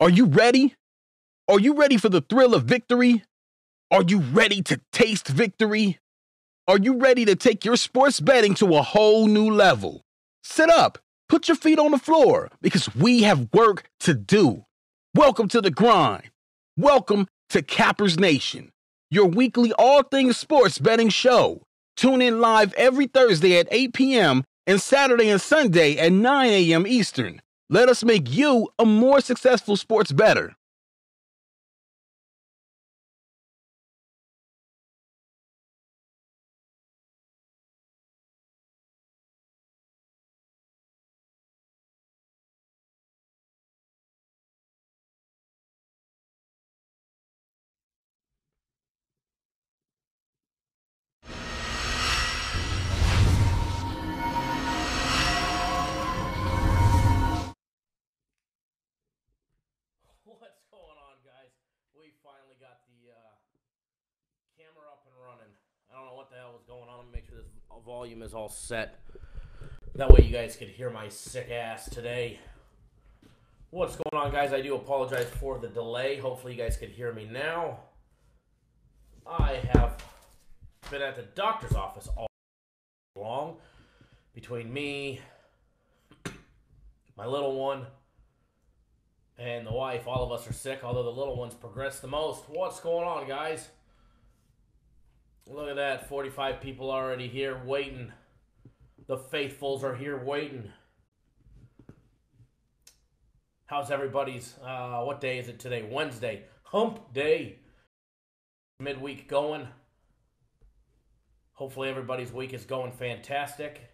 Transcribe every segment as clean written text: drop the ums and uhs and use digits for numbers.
Are you ready? Are you ready for the thrill of victory? Are you ready to taste victory? Are you ready to take your sports betting to a whole new level? Sit up, put your feet on the floor, because we have work to do. Welcome to the grind. Welcome to Cappers Nation, your weekly all things sports betting show. Tune in live every Thursday at 8 p.m. and Saturday and Sunday at 9 a.m. Eastern. Let us make you a more successful sports bettor. What's going on, guys? We finally got the camera up and running. I don't know what the hell was going on. Let me make sure this volume is all set. That way you guys could hear my sick ass today. What's going on, guys? I do apologize for the delay. Hopefully you guys could hear me now. I have been at the doctor's office all long. Between me, my little one, and the wife, all of us are sick, although the little one's progressed the most. What's going on, guys? Look at that, 45 people already here waiting. The faithfuls are here waiting. How's everybody's, what day is it today? Wednesday. Hump day. Midweek going. Hopefully everybody's week is going fantastic.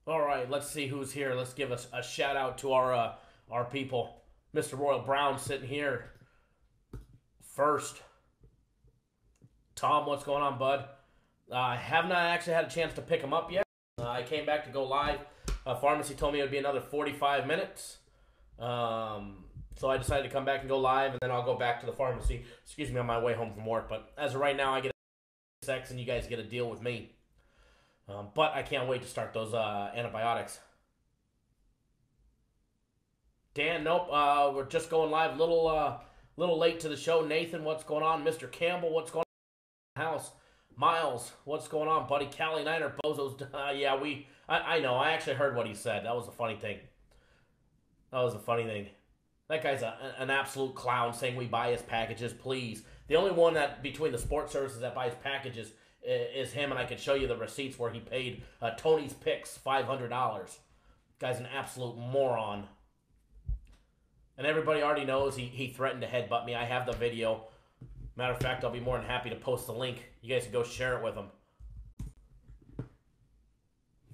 All right, let's see who's here. Let's give us a shout out to our people. Mr. Royal Brown sitting here first. Tom, what's going on, bud? I have not actually had a chance to pick him up yet. I came back to go live. Pharmacy told me it would be another 45 minutes. So I decided to come back and go live, and then I'll go back to the pharmacy, on my way home from work. But as of right now, I get sex, and you guys get to deal with me. But I can't wait to start those antibiotics. Dan, nope. We're just going live. Little late to the show. Nathan, what's going on? Mr. Campbell, what's going on? House. Miles, what's going on, buddy? Callie Niner, Bozos. Yeah, I know. I actually heard what he said. That was a funny thing. That guy's an absolute clown saying we buy his packages. Please. The only one that between the sports services that buys packages is him, and I can show you the receipts where he paid Tony's Picks $500. Guy's an absolute moron. And everybody already knows he threatened to headbutt me. I have the video. Matter of fact, I'll be more than happy to post the link. You guys can go share it with him.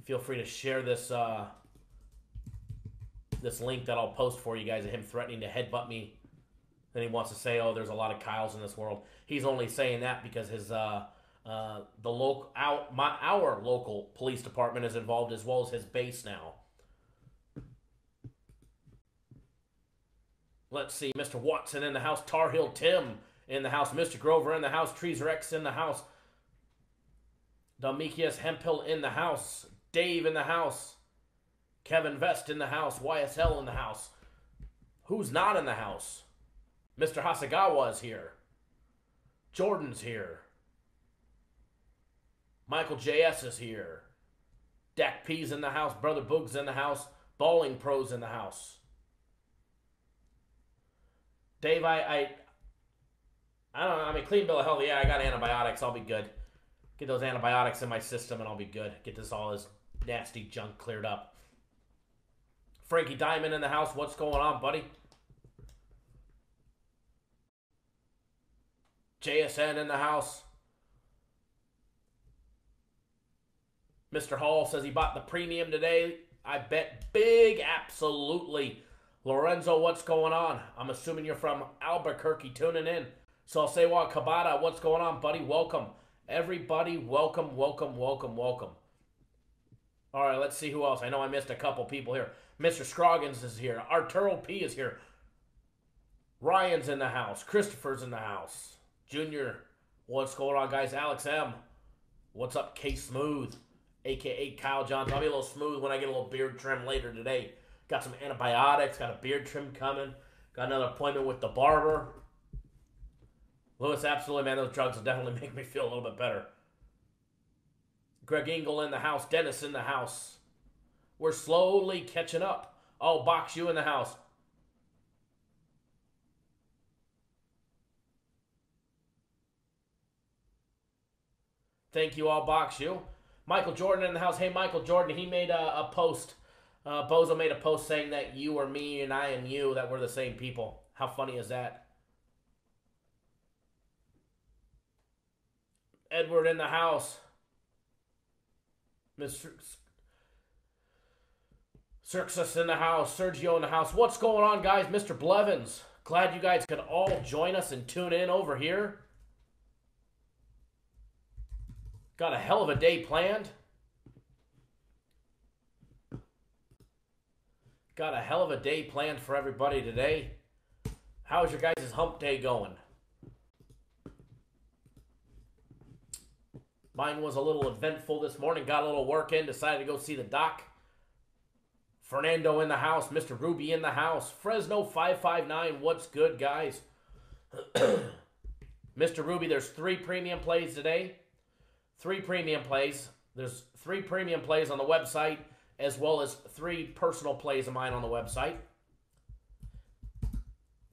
Feel free to share this this link that I'll post for you guys of him threatening to headbutt me. Then he wants to say, oh, there's a lot of Kyles in this world. He's only saying that because his our local police department is involved, as well as his base now. Let's see, Mr. Watson in the house, Tar Heel Tim in the house, Mr. Grover in the house, Trees Rex in the house, Damikias Hemphill in the house, Dave in the house, Kevin Vest in the house, YSL in the house. Who's not in the house? Mr. Hasagawa is here. Jordan's here. Michael JS is here. Dak P's in the house. Brother Boog's in the house. Bowling Pros in the house. Dave, I don't know. I mean, clean bill of health. Yeah, I got antibiotics. I'll be good. Get those antibiotics in my system and I'll be good. Get all this nasty junk cleared up. Frankie Diamond in the house. What's going on, buddy? JSN in the house. Mr. Hall says he bought the premium today. I bet big, absolutely. Lorenzo, what's going on? I'm assuming you're from Albuquerque tuning in. So I'll say, well, Kabata, what's going on, buddy? Welcome. Everybody, welcome, welcome, welcome, welcome. All right, let's see who else. I know I missed a couple people here. Mr. Scroggins is here. Arturo P is here. Ryan's in the house. Christopher's in the house. Junior, what's going on, guys? Alex M. What's up, K Smooth? a.k.a. Kyle Johnson. I'll be a little smooth when I get a little beard trim later today. Got some antibiotics, got a beard trim coming, got another appointment with the barber. Lewis, absolutely, man, those drugs will definitely make me feel a little bit better. Greg Engel in the house, Dennis in the house. We're slowly catching up. Oh, Box you in the house. Thank you all, Box you. Michael Jordan in the house. Hey, Michael Jordan, he made a post. Bozo made a post saying that you are me and I am you, that we're the same people. How funny is that? Edward in the house. Mr. Cirxus in the house. Sergio in the house. What's going on, guys? Mr. Blevins. Glad you guys could all join us and tune in over here. Got a hell of a day planned. Got a hell of a day planned for everybody today. How's your guys' hump day going? Mine was a little eventful this morning. Got a little work in. Decided to go see the doc. Fernando in the house. Mr. Ruby in the house. Fresno 559. What's good, guys? Mr. Ruby, there's 3 premium plays today. 3 premium plays. There's 3 premium plays on the website, as well as 3 personal plays of mine on the website.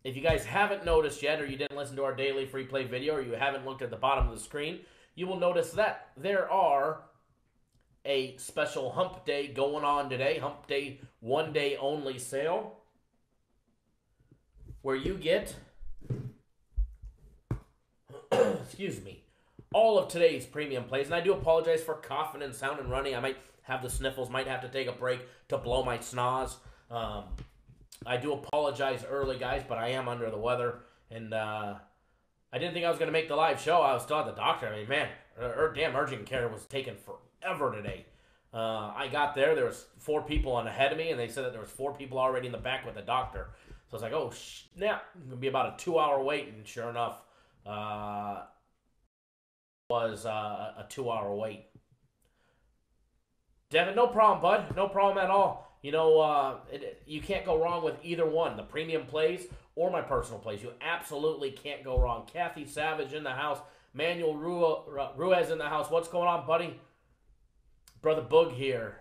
If you guys haven't noticed yet, or you didn't listen to our daily free play video, or you haven't looked at the bottom of the screen, you will notice that there are a special hump day going on today. Hump day, 1 day only sale, where you get, excuse me, all of today's premium plays. And I do apologize for coughing and sounding runny. I might have the sniffles, might have to take a break to blow my snaz. I do apologize early, guys, but I am under the weather. And I didn't think I was going to make the live show. I was still at the doctor. I mean, man, damn urgent care was taking forever today. I got there. There was 4 people on ahead of me, and they said that there was 4 people already in the back with the doctor. So I was like, oh, snap. It's going to be about a 2-hour wait. And sure enough, was a 2-hour wait. Devin, no problem, bud. No problem at all. You know, you can't go wrong with either one, the premium plays or my personal plays. You absolutely can't go wrong. Kathy Savage in the house. Manuel Ruiz in the house. What's going on, buddy? Brother Boog here.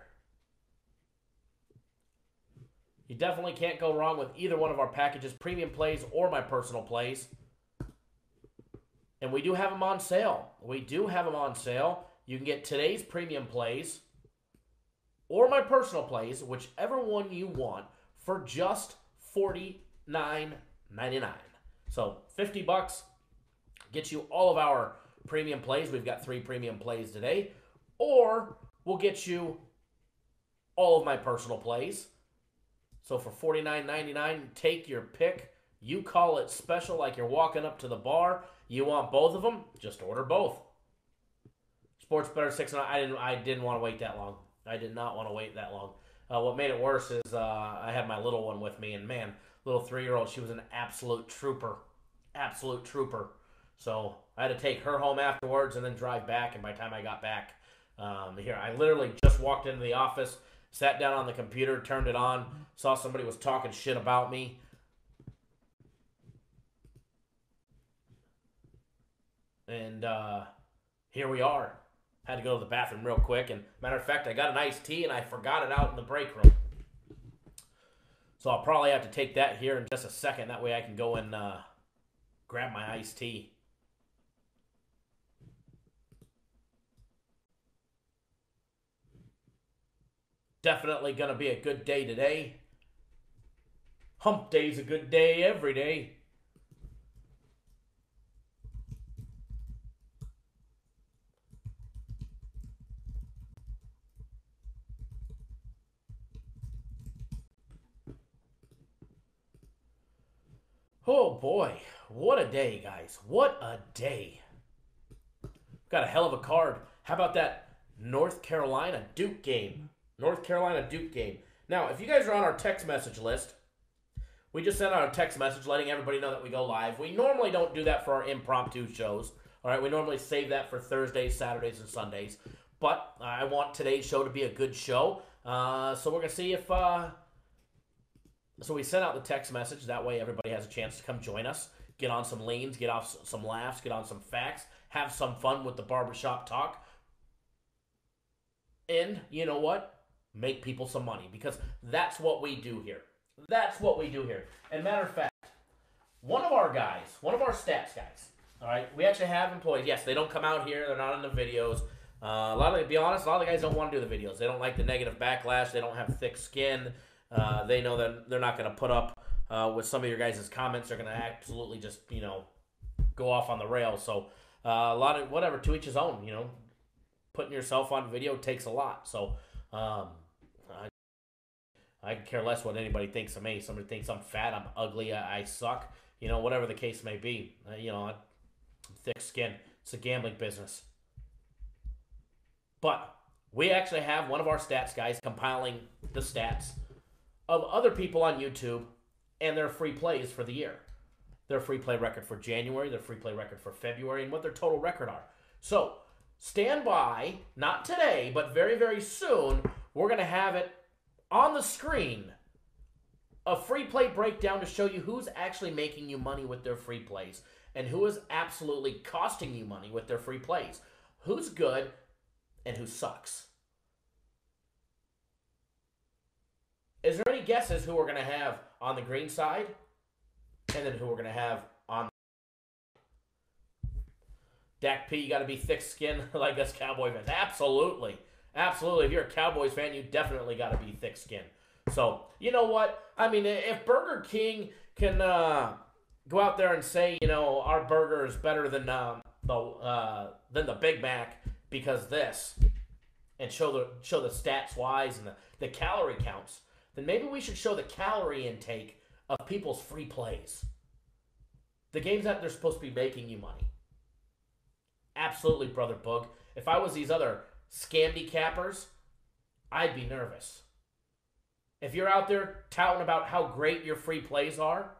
You definitely can't go wrong with either one of our packages, premium plays or my personal plays. And we do have them on sale. We do have them on sale. You can get today's premium plays or my personal plays, whichever one you want, for just $49.99. So $50 gets you all of our premium plays. We've got 3 premium plays today. Or we'll get you all of my personal plays. So for $49.99, take your pick. You call it special like you're walking up to the bar. You want both of them? Just order both. Sports Better 6 and I didn't want to wait that long. I did not want to wait that long. What made it worse is I had my little one with me, and man, little 3-year-old, she was an absolute trooper. Absolute trooper. So I had to take her home afterwards and then drive back, and by the time I got back, here, I literally just walked into the office, sat down on the computer, turned it on, saw somebody was talking shit about me. And here we are. Had to go to the bathroom real quick. And matter of fact, I got an iced tea and I forgot it out in the break room. So I'll probably have to take that here in just a second. That way I can go and grab my iced tea. Definitely going to be a good day today. Hump day's a good day every day. Oh boy, what a day, guys. What a day. Got a hell of a card. How about that North Carolina Duke game? North Carolina Duke game. Now, if you guys are on our text message list, we just sent out a text message letting everybody know that we go live. We normally don't do that for our impromptu shows. All right, we normally save that for Thursdays, Saturdays, and Sundays. But I want today's show to be a good show. So we're going to see if... So we sent out the text message. That way everybody has a chance to come join us. Get on some leans, get off some laughs, get on some facts, have some fun with the barbershop talk. And you know what? Make people some money, because that's what we do here. That's what we do here. And matter of fact, one of our stats guys, all right, we actually have employees. Yes, they don't come out here. They're not in the videos. To be honest, a lot of the guys don't want to do the videos. They don't like the negative backlash. They don't have thick skin. They know that they're not going to put up with some of your guys' comments. They're going to absolutely just, go off on the rails. So a lot of, whatever, to each his own, Putting yourself on video takes a lot. So I could care less what anybody thinks of me. Somebody thinks I'm fat, I'm ugly, I suck. Whatever the case may be. I'm thick skin. It's a gambling business. But we actually have one of our stats guys compiling the stats of other people on YouTube and their free plays for the year. Their free play record for January, their free play record for February, and what their total record are. So, stand by, not today, but very, very soon, we're going to have it on the screen. A free play breakdown to show you who's actually making you money with their free plays and who is absolutely costing you money with their free plays. Who's good and who sucks. Is there any guesses who we're going to have on the green side and then who we're going to have on Dak P? You got to be thick-skinned like us Cowboy fans. Absolutely. Absolutely. If you're a Cowboys fan, you definitely got to be thick-skinned. So, you know what? I mean, if Burger King can go out there and say, our burger is better than the Big Mac because this, and show the stats-wise and the calorie counts, then maybe we should show the calorie intake of people's free plays. The games that they're supposed to be making you money. Absolutely, Brother Boog. If I was these other scamdy cappers, I'd be nervous. If you're out there touting about how great your free plays are,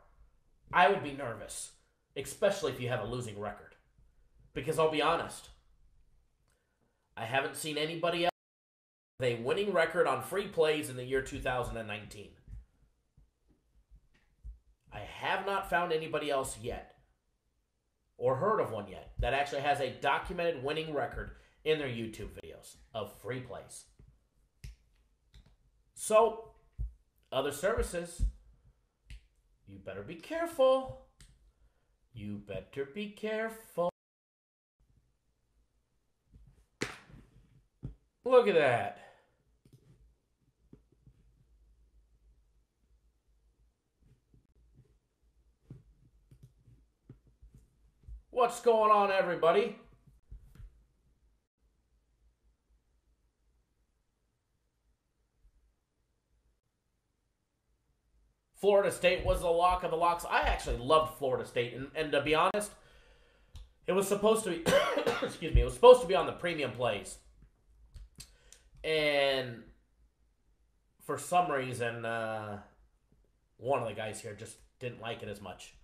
I would be nervous. Especially if you have a losing record. Because I'll be honest, I haven't seen anybody else with a winning record on free plays in the year 2019. I have not found anybody else yet, or heard of one yet, that actually has a documented winning record in their YouTube videos of free plays. So, other services, you better be careful. You better be careful. Look at that. What's going on, everybody? Florida State was the lock of the locks. I actually loved Florida State, and to be honest, it was supposed to be excuse me, it was supposed to be on the premium plays. And for some reason, one of the guys here just didn't like it as much.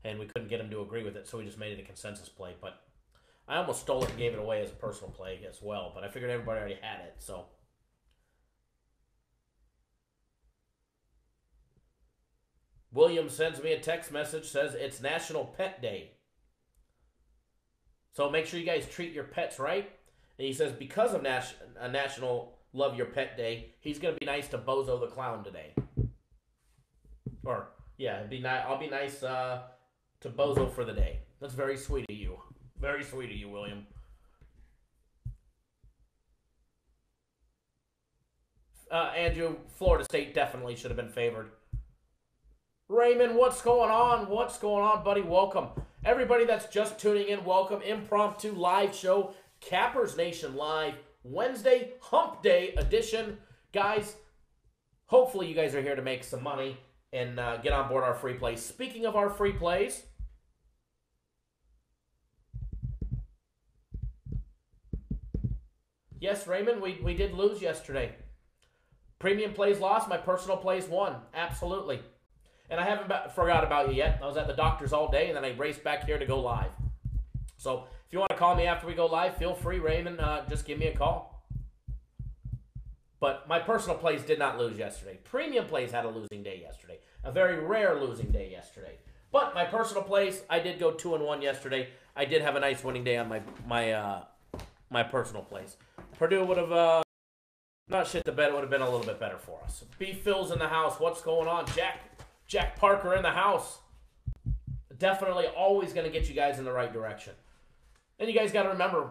And we couldn't get him to agree with it, so we just made it a consensus play. But I almost stole it and gave it away as a personal play as well. But I figured everybody already had it, so. William sends me a text message, says it's National Pet Day. So make sure you guys treat your pets right. And he says because of National Love Your Pet Day, he's going to be nice to Bozo the Clown today. Or, yeah, I'll be nice to Bozo for the day. That's very sweet of you. Very sweet of you, William. Andrew, Florida State definitely should have been favored. Raymond, what's going on? What's going on, buddy? Welcome. Everybody that's just tuning in, welcome. Impromptu live show, Cappers Nation Live, Wednesday, Hump Day edition. Guys, hopefully you guys are here to make some money and get on board our free plays. Speaking of our free plays, yes, Raymond, we did lose yesterday. Premium plays lost, my personal plays won. Absolutely. And I haven't forgot about you yet. I was at the doctor's all day, and then I raced back here to go live. So if you want to call me after we go live, feel free, Raymond. Just give me a call. But my personal plays did not lose yesterday. Premium plays had a losing day yesterday. A very rare losing day yesterday. But my personal plays, I did go 2-1 yesterday. I did have a nice winning day on my personal plays. Purdue would have not shit the bed. It would have been a little bit better for us. B. Phil's in the house. What's going on? Jack Parker in the house. Definitely always going to get you guys in the right direction. And you guys got to remember,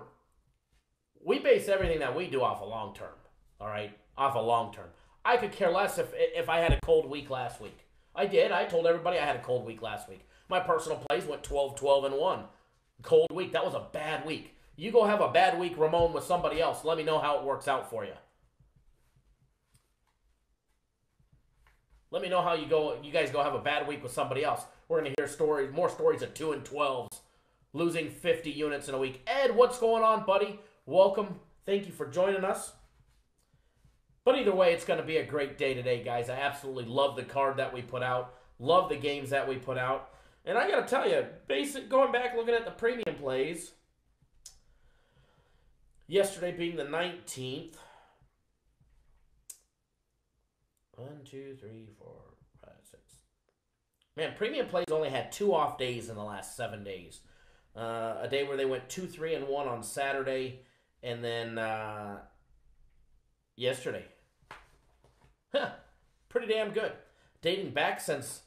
we base everything that we do off a long term. All right? Off a long term. I could care less if I had a cold week last week. I did. I told everybody I had a cold week last week. My personal plays went 12-12-1. Cold week. That was a bad week. You go have a bad week, Ramon, with somebody else. Let me know how it works out for you. Let me know how you guys go have a bad week with somebody else. We're going to hear more stories of 2-12s, losing 50 units in a week. Ed, what's going on, buddy? Welcome. Thank you for joining us. But either way, it's going to be a great day today, guys. I absolutely love the card that we put out. Love the games that we put out. And I got to tell you, going back looking at the premium plays, yesterday being the 19th. 1, 2, 3, 4, 5, 6. Man, premium plays only had 2 off days in the last 7 days. A day where they went 2-3-1 on Saturday, and then yesterday. Pretty damn good. Dating back since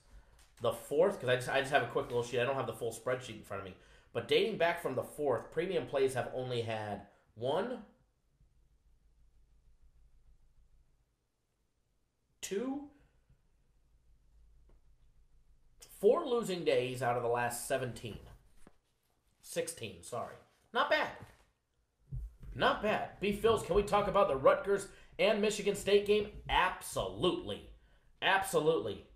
the 4th, because I just have a quick little sheet. I don't have the full spreadsheet in front of me. But dating back from the 4th, premium plays have only had 1, 2, 4 losing days out of the last 16, sorry. Not bad. Not bad. B. Phils, can we talk about the Rutgers and Michigan State game? Absolutely. Absolutely.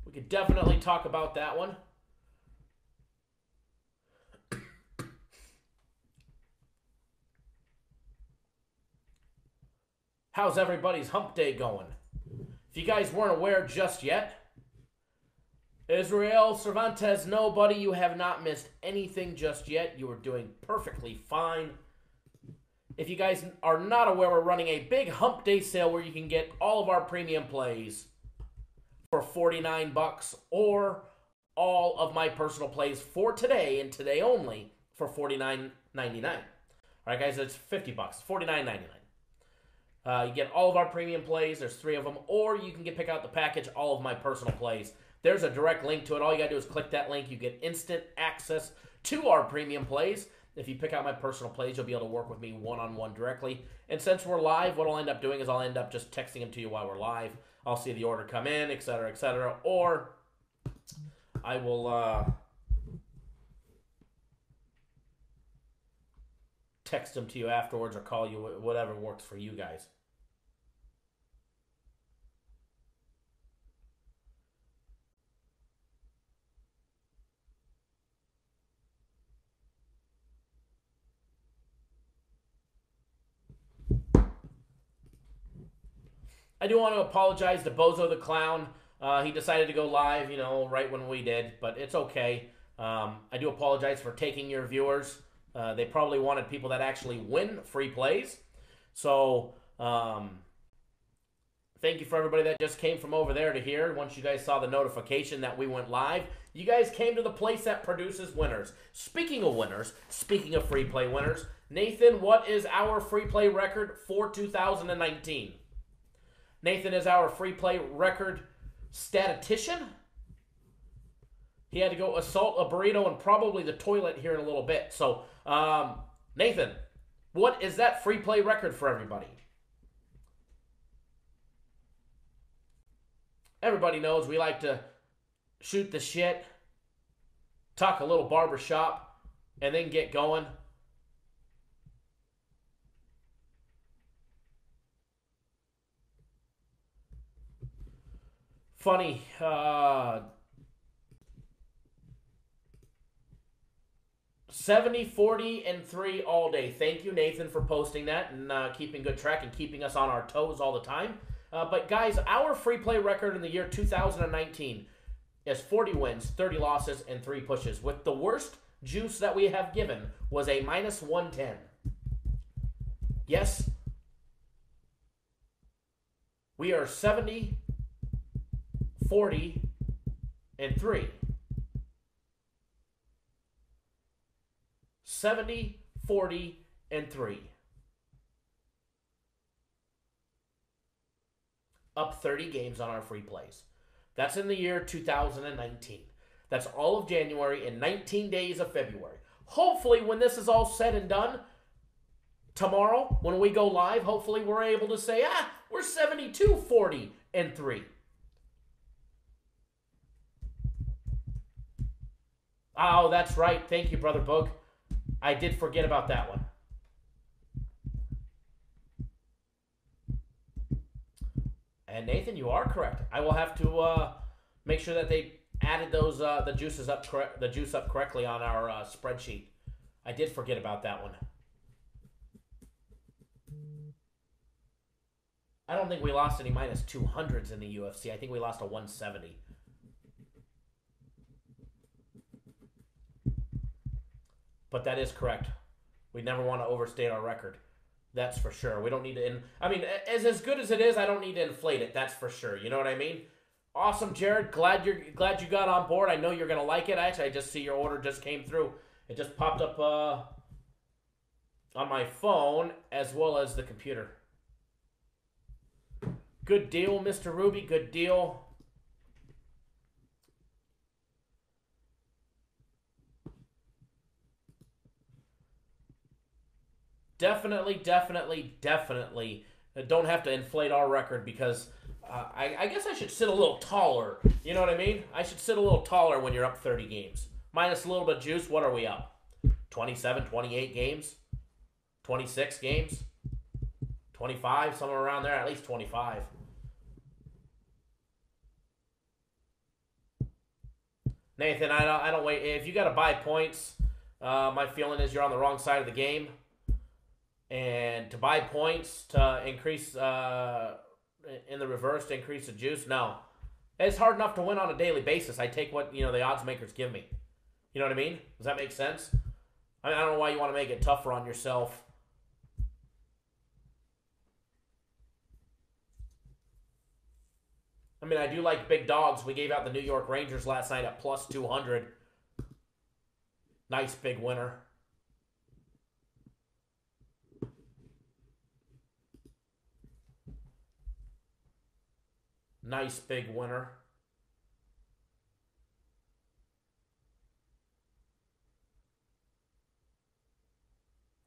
We could definitely talk about that one. How's everybody's hump day going? If you guys weren't aware just yet, Israel Cervantes, no, buddy, you have not missed anything just yet. You are doing perfectly fine. If you guys are not aware, we're running a big hump day sale where you can get all of our premium plays for $49 or all of my personal plays for today and today only for $49.99. All right, guys, it's $50, $49.99. You get all of our premium plays. There's 3 of them. Or you can pick out the package, all of my personal plays. There's a direct link to it. All you got to do is click that link. You get instant access to our premium plays. If you pick out my personal plays, you'll be able to work with me one-on-one directly. And since we're live, what I'll end up doing is I'll end up just texting them to you while we're live. I'll see the order come in, etc., etc. Or I will text them to you afterwards or call you, whatever works for you guys. I do want to apologize to Bozo the Clown. He decided to go live, right when we did, but it's okay. I do apologize for taking your viewers. They probably wanted people that actually win free plays. So, thank you for everybody that just came from over there to here. Once you guys saw the notification that we went live, you guys came to the place that produces winners. Speaking of winners, speaking of free play winners, Nathan, what is our free play record for 2019? Nathan is our free play record statistician. He had to go assault a burrito and probably the toilet here in a little bit. So, Nathan, what is that free play record for everybody? Everybody knows we like to shoot the shit, talk a little barbershop, and then get going. Funny, 70, 40, and 3 all day. Thank you, Nathan, for posting that and keeping good track and keeping us on our toes all the time. But, guys, our free play record in the year 2019 is 40 wins, 30 losses, and 3 pushes, with the worst juice that we have given was a minus 110. Yes, we are 70, 40, and 3. 70, 40, and 3. Up 30 games on our free plays. That's in the year 2019. That's all of January and 19 days of February. Hopefully, when this is all said and done, tomorrow, when we go live, hopefully we're able to say, we're 72, 40, and 3. Oh, that's right. Thank you, Brother Boog. I did forget about that one. And Nathan, you are correct. I will have to make sure that they added those the juice up correctly on our spreadsheet. I did forget about that one. I don't think we lost any minus 200s in the UFC. I think we lost a 170. But that is correct. We never want to overstate our record. That's for sure. We don't need to... as good as it is, I don't need to inflate it. That's for sure. You know what I mean? Awesome, Jared. Glad you got on board. I know you're going to like it. Actually, I just see your order just came through. It just popped up on my phone as well as the computer. Good deal, Mr. Ruby. Good deal. Definitely don't have to inflate our record because I guess I should sit a little taller. You know what I mean? I should sit a little taller when you're up 30 games. Minus a little bit of juice, what are we up? 27, 28 games? 26 games? 25, somewhere around there, at least 25. Nathan, I don't wait. If you got to buy points, my feeling is you're on the wrong side of the game. And to buy points to increase, in the reverse, to increase the juice, no. It's hard enough to win on a daily basis. I take what, the odds makers give me. You know what I mean? Does that make sense? I don't know why you want to make it tougher on yourself. I do like big dogs. We gave out the New York Rangers last night at plus 200. Nice big winner. Nice big winner.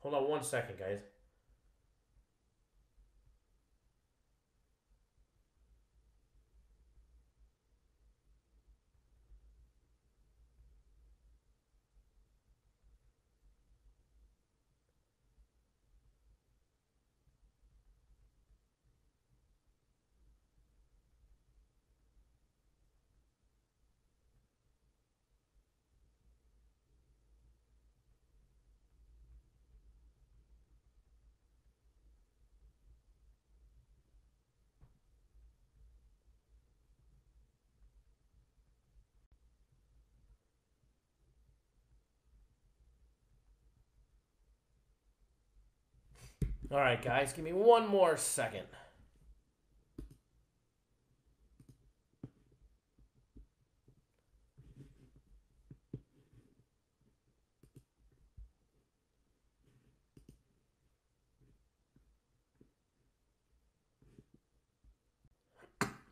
Hold on one second, guys. All right, guys, give me one more second.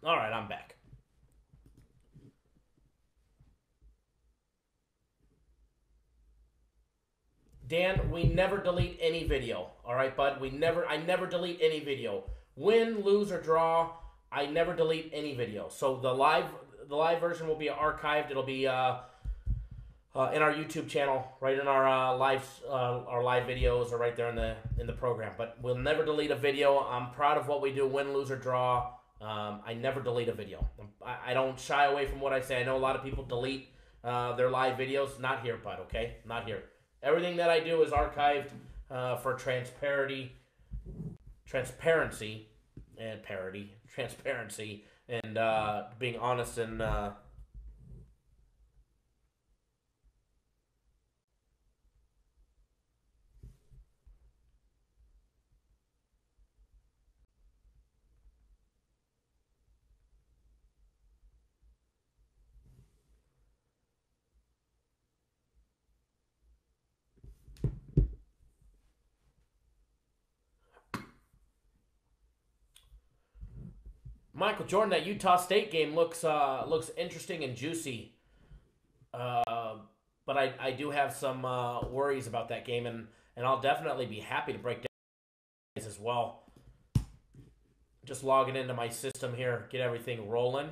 All right, I'm back. Dan, we never delete any video. All right, bud? I never delete any video. Win, lose, or draw, I never delete any video. So the live version will be archived. It'll be in our YouTube channel, right in our live videos, or right there in the program. But we'll never delete a video. I'm proud of what we do, win, lose, or draw. I never delete a video. I don't shy away from what I say. I know a lot of people delete their live videos. Not here, bud, okay? Not here. Everything that I do is archived for transparency and being honest and Michael Jordan, that Utah State game looks interesting and juicy. But I do have some worries about that game, and I'll definitely be happy to break down as well. Just logging into my system here, get everything rolling.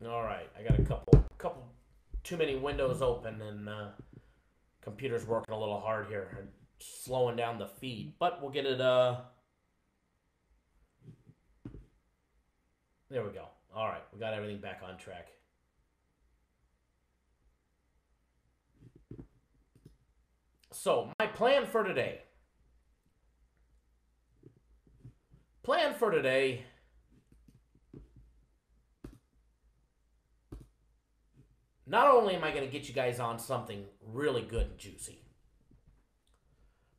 All right, I got a couple too many windows open, and computer's working a little hard here and slowing down the feed, but we'll get it. There we go. All right, we got everything back on track. So my plan for today. Not only am I going to get you guys on something really good and juicy,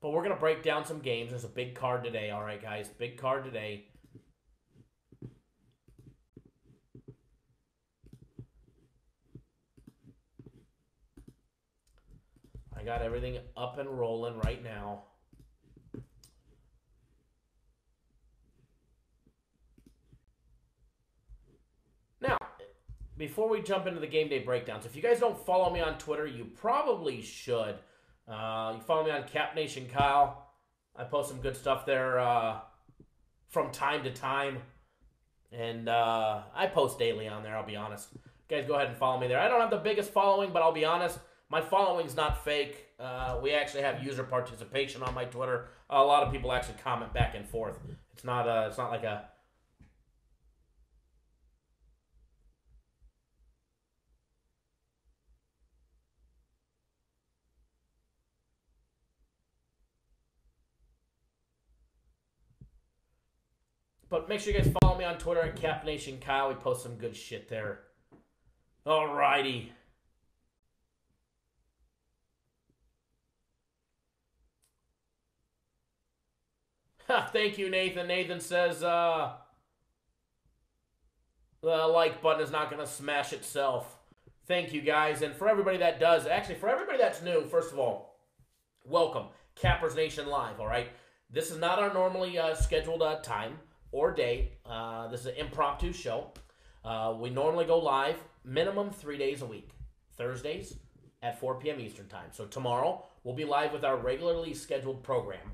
but we're going to break down some games. There's a big card today, all right, guys? Big card today. I got everything up and rolling right now. Now, before we jump into the game day breakdowns, if you guys don't follow me on Twitter, you probably should. You follow me on Cap Nation Kyle. I post some good stuff there from time to time. And I post daily on there, I'll be honest. You guys go ahead and follow me there. I don't have the biggest following, but I'll be honest, my following's not fake. We actually have user participation on my Twitter. A lot of people actually comment back and forth. It's not like a... But make sure you guys follow me on Twitter at Cap Nation Kyle. We post some good shit there. Alrighty. Thank you, Nathan. Nathan says the like button is not going to smash itself. Thank you, guys. And for everybody that does, actually, for everybody that's new, first of all, welcome. Cappers Nation Live, all right? This is not our normally scheduled time or day. This is an impromptu show. We normally go live minimum 3 days a week. Thursdays at 4 p.m. Eastern time. So tomorrow we'll be live with our regularly scheduled program.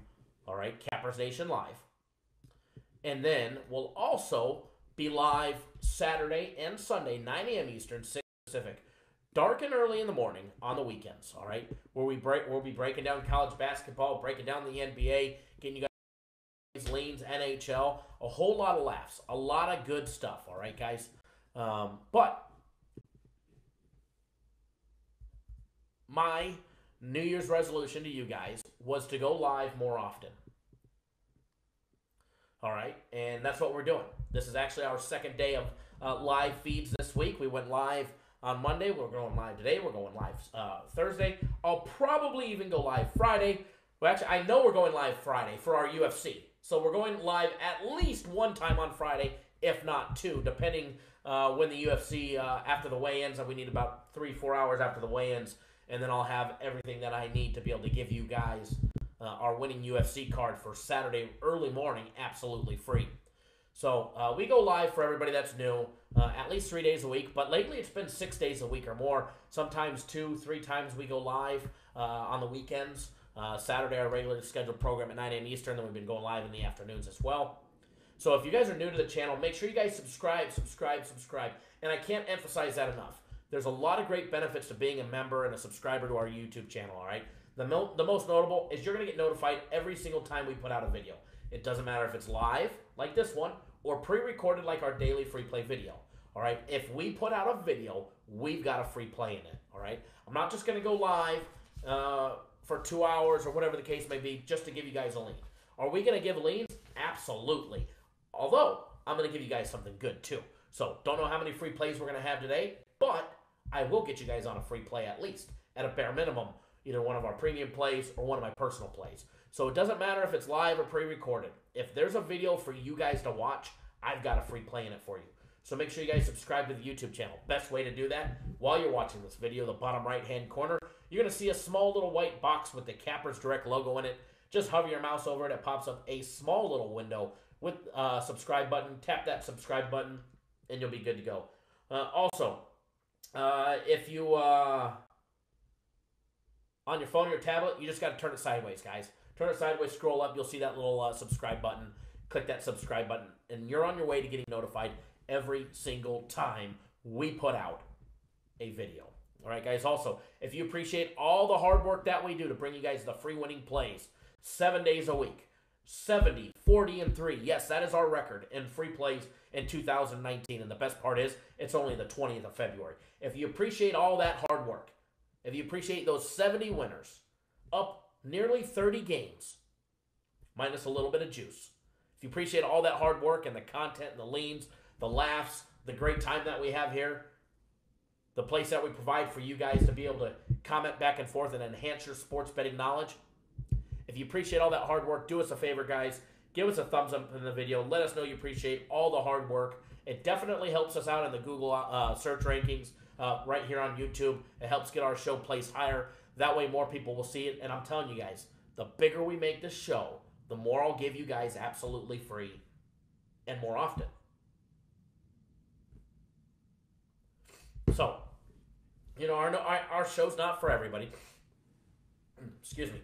All right, Cappers Nation Live. And then we'll also be live Saturday and Sunday, 9 a.m. Eastern, 6 Pacific. Dark and early in the morning on the weekends, all right? Where we'll be breaking down college basketball, breaking down the NBA, getting you guys leans, NHL, a whole lot of laughs, a lot of good stuff, all right, guys? But my New Year's resolution to you guys was to go live more often. All right, and that's what we're doing. This is actually our second day of live feeds this week. We went live on Monday. We're going live today. We're going live Thursday. I'll probably even go live Friday. Well, actually, I know we're going live Friday for our UFC. So we're going live at least one time on Friday, if not two, depending when the UFC, after the weigh-ins, and we need about 3-4 hours after the weigh-ins, and then I'll have everything that I need to be able to give you guys our winning UFC card for Saturday early morning, absolutely free. So we go live for everybody that's new, at least 3 days a week, but lately it's been 6 days a week or more. Sometimes 2-3 times we go live on the weekends. Saturday, our regularly scheduled program at 9 a.m. Eastern, then we've been going live in the afternoons as well. So if you guys are new to the channel, make sure you guys subscribe. And I can't emphasize that enough. There's a lot of great benefits to being a member and a subscriber to our YouTube channel, all right? The most notable is you're going to get notified every single time we put out a video. It doesn't matter if it's live, like this one, or pre-recorded like our daily free play video, all right? If we put out a video, we've got a free play in it, all right? I'm not just going to go live for 2 hours or whatever the case may be just to give you guys a lean. Are we going to give leans? Absolutely. Although, I'm going to give you guys something good too. So don't know how many free plays we're going to have today, but I will get you guys on a free play at least, at a bare minimum, either one of our premium plays or one of my personal plays. So it doesn't matter if it's live or pre-recorded. If there's a video for you guys to watch, I've got a free play in it for you. So make sure you guys subscribe to the YouTube channel. Best way to do that, while you're watching this video, the bottom right-hand corner, you're going to see a small little white box with the Cappers Direct logo in it. Just hover your mouse over it. It pops up a small little window with a subscribe button. Tap that subscribe button, and you'll be good to go. Also, if you, on your phone or your tablet, you just got to turn it sideways, guys. Turn it sideways, scroll up, you'll see that little subscribe button. Click that subscribe button, and you're on your way to getting notified every single time we put out a video. All right, guys. Also, if you appreciate all the hard work that we do to bring you guys the free winning plays 7 days a week, 70, 40, and 3. Yes, that is our record in free plays in 2019. And the best part is, it's only the 20th of February. If you appreciate all that hard work, if you appreciate those 70 winners, up nearly 30 games, minus a little bit of juice. If you appreciate all that hard work and the content and the leans, the laughs, the great time that we have here, the place that we provide for you guys to be able to comment back and forth and enhance your sports betting knowledge. If you appreciate all that hard work, do us a favor, guys. Give us a thumbs up in the video. Let us know you appreciate all the hard work. It definitely helps us out in the Google search rankings right here on YouTube. It helps get our show placed higher. That way more people will see it. And I'm telling you guys, the bigger we make this show, the more I'll give you guys absolutely free and more often. So, you know, our show's not for everybody. Excuse me.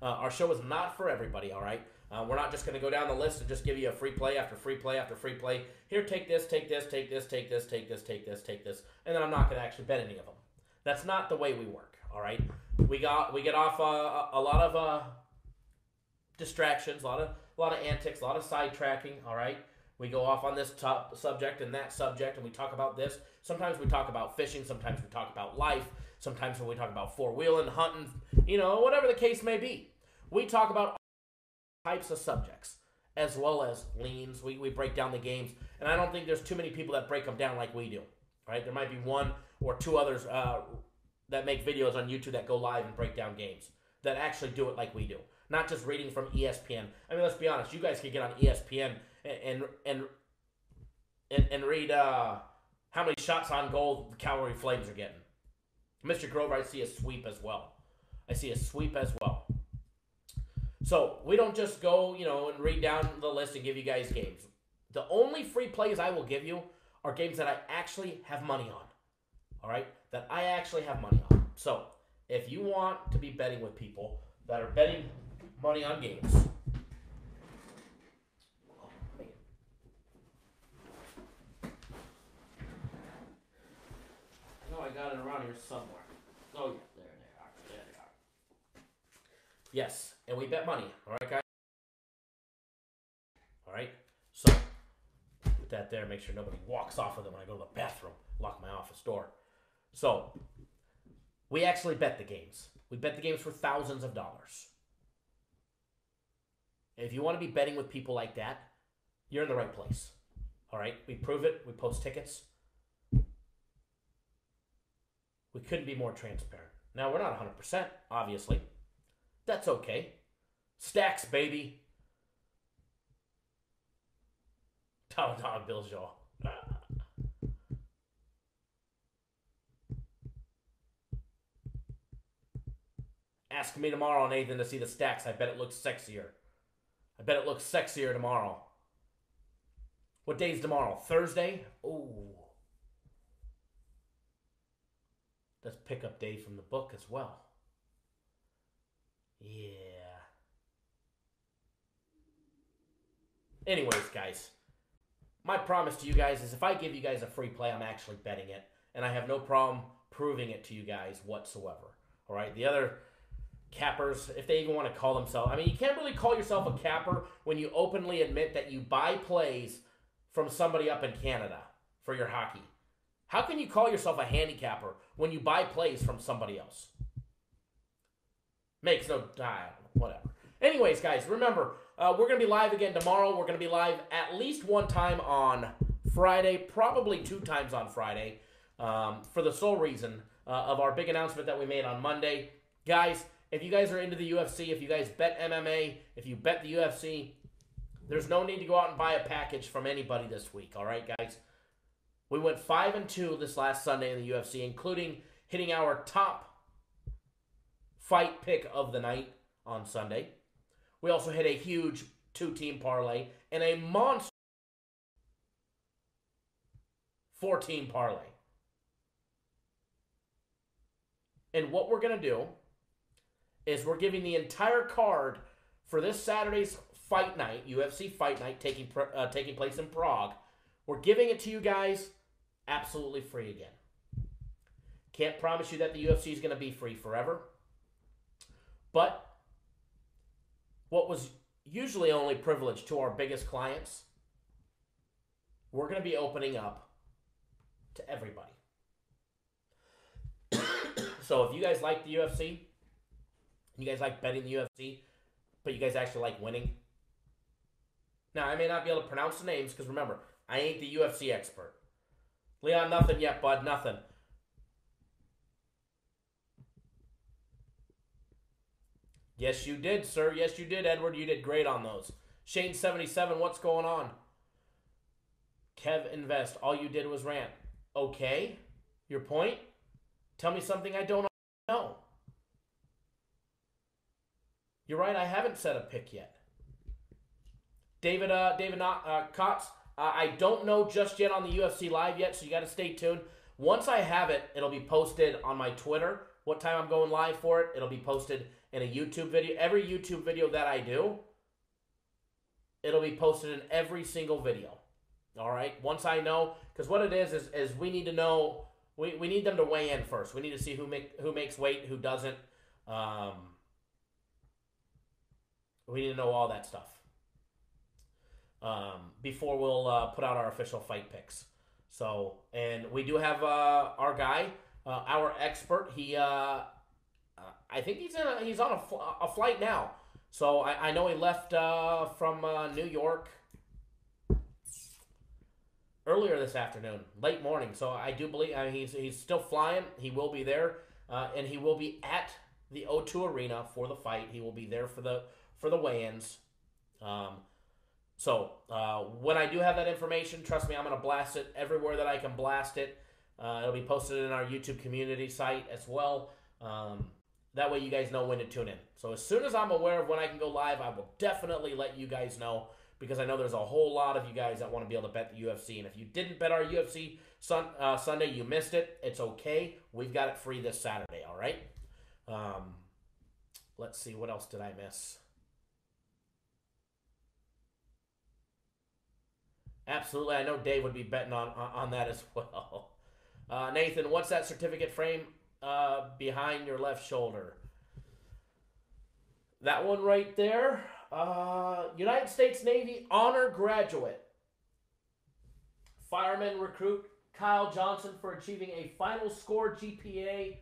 Our show is not for everybody, all right? We're not just going to go down the list and just give you a free play after free play after free play. Here, take this, take this, take this, take this, take this, take this, take this, and then I'm not going to actually bet any of them. That's not the way we work, all right? We get off a lot of distractions, a lot of antics, a lot of sidetracking, all right? We go off on this top subject and that subject, and we talk about this. Sometimes we talk about fishing. Sometimes we talk about life. Sometimes when we talk about four-wheeling, hunting, you know, whatever the case may be. We talk about all types of subjects, as well as leans. We break down the games, and I don't think there's too many people that break them down like we do, right? There might be one or two others that make videos on YouTube that go live and break down games, that actually do it like we do. Not just reading from ESPN. I mean, let's be honest. You guys can get on ESPN and read how many shots on goal the Calgary Flames are getting. Mr. Grover, I see a sweep as well. So we don't just go, you know, and read down the list and give you guys games. The only free plays I will give you are games that I actually have money on. All right? That I actually have money on. So if you want to be betting with people that are betting money on games, I know I got it around here somewhere. Oh, yeah, there they are. Yes, and we bet money. All right, guys? All right? So, put that there. Make sure nobody walks off of them when I go to the bathroom. Lock my office door. So, we actually bet the games. We bet the games for thousands of dollars. And if you want to be betting with people like that, you're in the right place. All right? We prove it. We post tickets. We couldn't be more transparent. Now, we're not 100%, obviously. That's okay. Stacks, baby. $1 bills, y'all. Ask me tomorrow, Nathan, to see the stacks. I bet it looks sexier. Tomorrow. What day is tomorrow? Thursday? Ooh. That's pickup day from the book as well. Yeah. Anyways, guys, my promise to you guys is if I give you guys a free play, I'm actually betting it. And I have no problem proving it to you guys whatsoever. All right? The other cappers, if they even want to call themselves, I mean, you can't really call yourself a capper when you openly admit that you buy plays from somebody up in Canada for your hockey. How can you call yourself a handicapper when you buy plays from somebody else? Makes no... whatever. Anyways, guys, remember, we're going to be live again tomorrow. We're going to be live at least one time on Friday, probably 2 times on Friday, for the sole reason of our big announcement that we made on Monday. Guys, if you guys are into the UFC, if you guys bet MMA, if you bet the UFC, there's no need to go out and buy a package from anybody this week, all right, guys? We went 5-2 this last Sunday in the UFC, including hitting our top fight pick of the night on Sunday. We also hit a huge 2-team parlay and a monster 4-team parlay. And what we're going to do is we're giving the entire card for this Saturday's fight night, UFC fight night, taking place in Prague. We're giving it to you guys absolutely free again. Can't promise you that the UFC is going to be free forever. But what was usually only privileged to our biggest clients, we're going to be opening up to everybody. So if you guys like the UFC, you guys like betting the UFC, but you guys actually like winning. Now, I may not be able to pronounce the names because remember, I ain't the UFC expert. Leon, nothing yet, bud, nothing. Yes, you did, sir. Yes, you did, Edward. You did great on those. Shane77, what's going on? Kev Invest, all you did was rant. Okay, your point? Tell me something I don't know. You're right, I haven't set a pick yet. David Kotz, I don't know just yet on the UFC Live yet, so you got to stay tuned. Once I have it, it'll be posted on my Twitter. What time I'm going live for it, it'll be posted in a YouTube video. Every YouTube video that I do, it'll be posted in every single video. All right? Once I know, because what it is we need to know, we need them to weigh in first. We need to see who makes weight, who doesn't. We need to know all that stuff before we'll put out our official fight picks. So, and we do have our guy, our expert. He, I think he's on a flight now. So I know he left from New York earlier this afternoon, late morning. So I do believe he's still flying. He will be there, and he will be at the O2 Arena for the fight. He will be there for the weigh-ins. So when I do have that information, trust me, I'm going to blast it everywhere that I can blast it. It'll be posted in our YouTube community site as well. That way you guys know when to tune in. So as soon as I'm aware of when I can go live, I will definitely let you guys know, because I know there's a whole lot of you guys that want to be able to bet the UFC. And if you didn't bet our UFC Sunday, you missed it. It's okay. We've got it free this Saturday, all right? Let's see. What else did I miss? Absolutely. I know Dave would be betting on that as well. Nathan, what's that certificate frame behind your left shoulder? That one right there. United States Navy honor graduate. Fireman recruit Kyle Johnson for achieving a final score GPA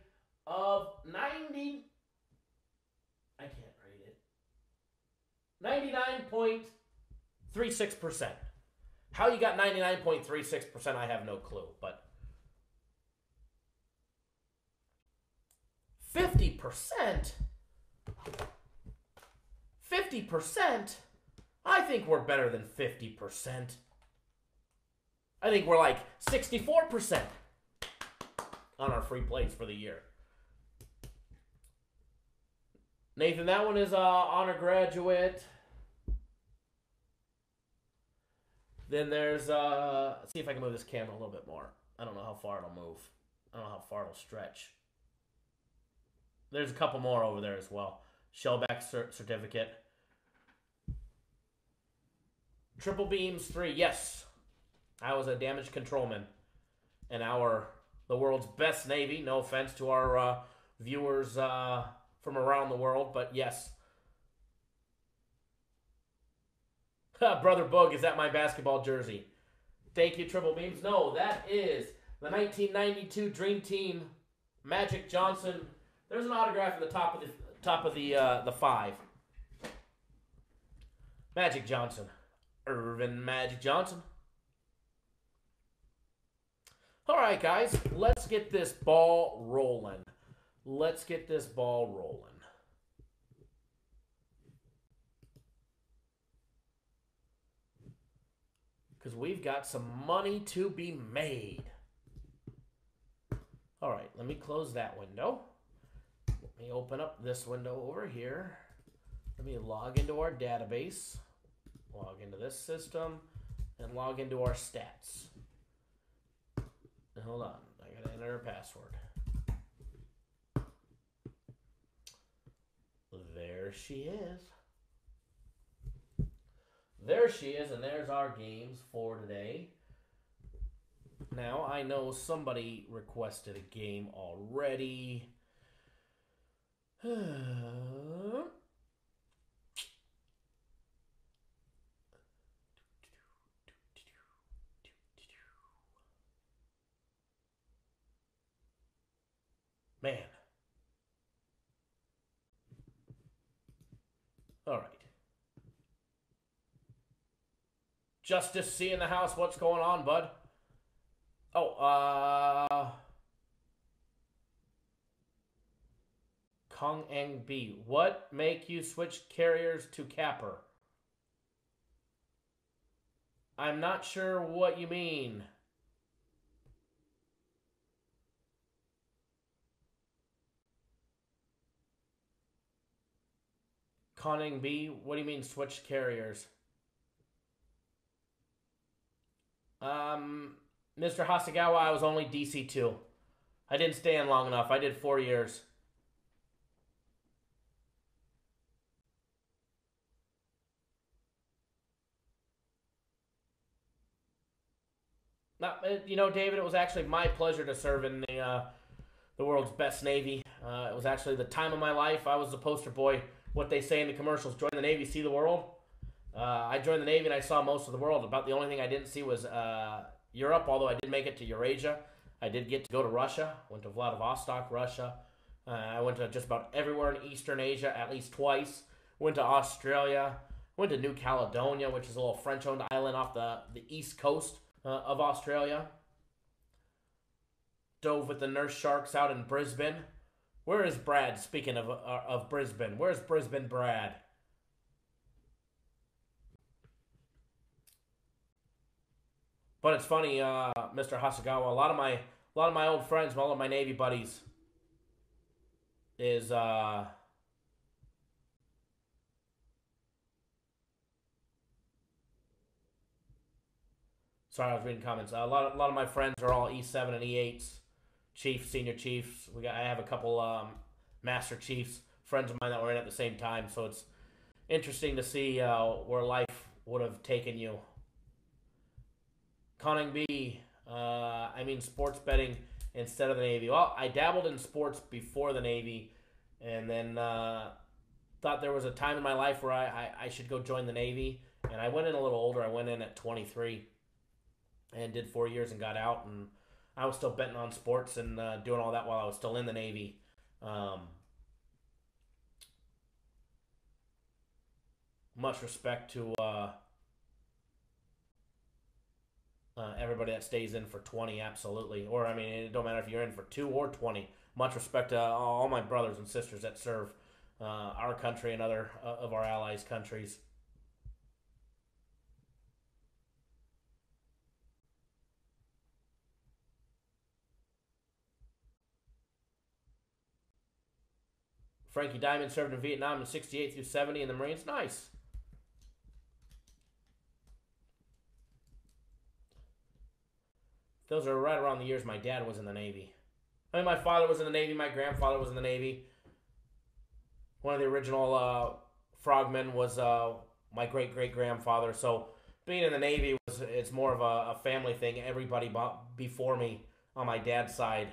of 90. I can't rate it. 99.36%. How you got 99.36%, I have no clue, but 50%? 50%? I think we're better than 50%. I think we're like 64% on our free plays for the year. Nathan, that one is honor graduate. Then there's, let's see if I can move this camera a little bit more. I don't know how far it'll move. I don't know how far it'll stretch. There's a couple more over there as well. Shellback certificate. Triple beams 3, yes. I was a damage controlman in the world's best Navy. No offense to our viewers from around the world, but yes. Brother Boog, is that my basketball jersey? Thank you, Triple Beams. No, that is the 1992 Dream Team Magic Johnson. There's an autograph at the top of the 5. Magic Johnson. Irvin Magic Johnson. All right, guys. Let's get this ball rolling. Let's get this ball rolling. Because we've got some money to be made. All right, let me close that window. Let me open up this window over here. Let me log into our database, log into this system, and log into our stats. Hold on, I gotta enter a password. There she is. There she is, and there's our games for today. Now, I know somebody requested a game already. Man. All right. Justice C in the house. What's going on, bud? Oh, Kong Eng B. What make you switch carriers to capper? I'm not sure what you mean. Conning B, what do you mean switch carriers? Mr. Hasagawa, I was only DC2. I didn't stay in long enough. I did 4 years. You know, David, it was actually my pleasure to serve in the world's best Navy. It was actually the time of my life. I was the poster boy. What they say in the commercials, join the Navy, see the world. I joined the Navy and I saw most of the world. About the only thing I didn't see was Europe, although I did make it to Eurasia. I did get to go to Russia. Went to Vladivostok, Russia. I went to just about everywhere in Eastern Asia at least twice. Went to Australia. Went to New Caledonia, which is a little French-owned island off the east coast of Australia. Dove with the nurse sharks out in Brisbane. Where is Brad? Speaking of Brisbane, where's Brisbane Brad? But it's funny, Mr. Hasagawa. A lot of my old friends, all of my Navy buddies, is sorry, I was reading comments. A lot of my friends are all E7 and E8s, chiefs, senior chiefs. I have a couple master chiefs, friends of mine that were in at the same time. So it's interesting to see where life would have taken you. Conning B, I mean sports betting instead of the Navy. Well, I dabbled in sports before the Navy, and then thought there was a time in my life where I should go join the Navy. And I went in a little older. I went in at 23 and did 4 years and got out. And I was still betting on sports and doing all that while I was still in the Navy. Much respect to everybody that stays in for 20, absolutely. Or, I mean, it don't matter if you're in for 2 or 20. Much respect to all my brothers and sisters that serve our country and other of our allies' countries. Frankie Diamond served in Vietnam in 68 through 70 in the Marines. Nice. Those are right around the years my dad was in the Navy. I mean, my father was in the Navy. My grandfather was in the Navy. One of the original frogmen was my great-great-grandfather. So being in the Navy, it's more of a family thing. Everybody before me on my dad's side.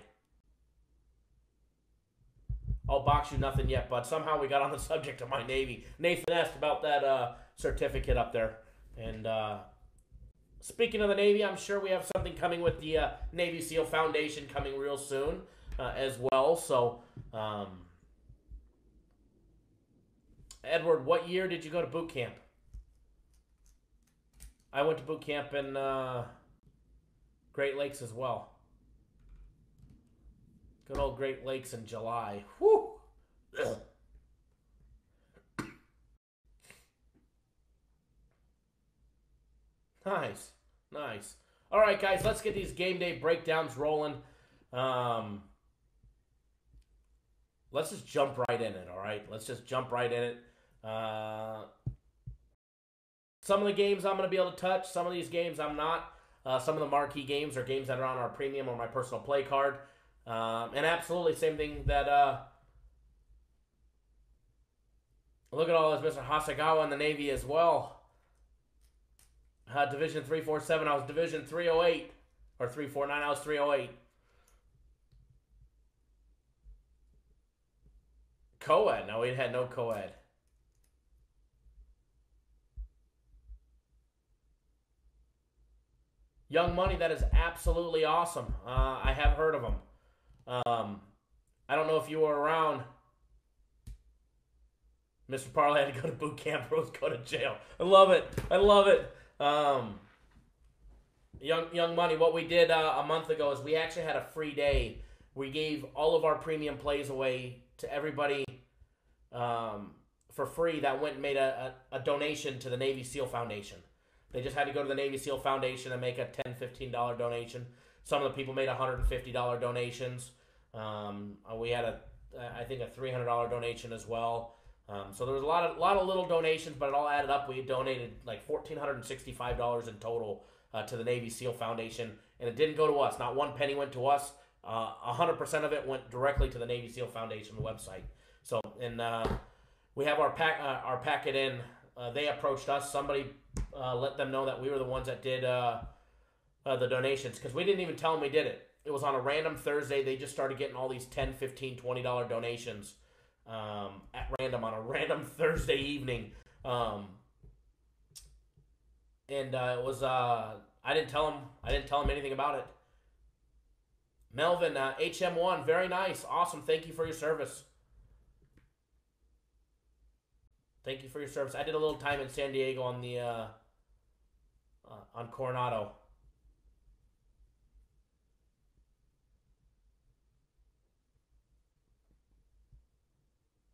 I'll box you nothing yet, but somehow we got on the subject of my Navy. Nathan asked about that certificate up there. And speaking of the Navy, I'm sure we have something coming with the Navy SEAL Foundation coming real soon as well. So, Edward, what year did you go to boot camp? I went to boot camp in Great Lakes as well. Good old Great Lakes in July. Whew. Nice. Nice. All right, guys, let's get these game day breakdowns rolling. Let's just jump right in it, all right? Let's just jump right in it. Some of the games I'm going to be able to touch. Some of these games I'm not. Some of the marquee games are games that are on our premium or my personal play card. And absolutely same thing that... look at all this, Mr. Hasegawa in the Navy as well. Division 347, I was Division 308. Or 349, I was 308. Co-ed. No, we had no co-ed. Young Money, that is absolutely awesome. I have heard of them. I don't know if you were around. Mr. Parlay had to go to boot camp, Rose go to jail. I love it. I love it. Young Money, what we did a month ago is we actually had a free day. We gave all of our premium plays away to everybody for free that went and made a donation to the Navy SEAL Foundation. They just had to go to the Navy SEAL Foundation and make a $10, $15 donation. Some of the people made $150 donations. We had I think a $300 donation as well. So there was a lot of little donations, but it all added up. We donated like $1,465 in total to the Navy SEAL Foundation, and it didn't go to us. Not one penny went to us. 100% of it went directly to the Navy SEAL Foundation website. So, and we have our packet in. They approached us. Somebody let them know that we were the ones that did the donations, because we didn't even tell them we did it. It was on a random Thursday. They just started getting all these $10, $15, $20 donations at random on a random Thursday evening. And it was I didn't tell them anything about it. Melvin, HM1, very nice, awesome. Thank you for your service. Thank you for your service. I did a little time in San Diego on the on Coronado.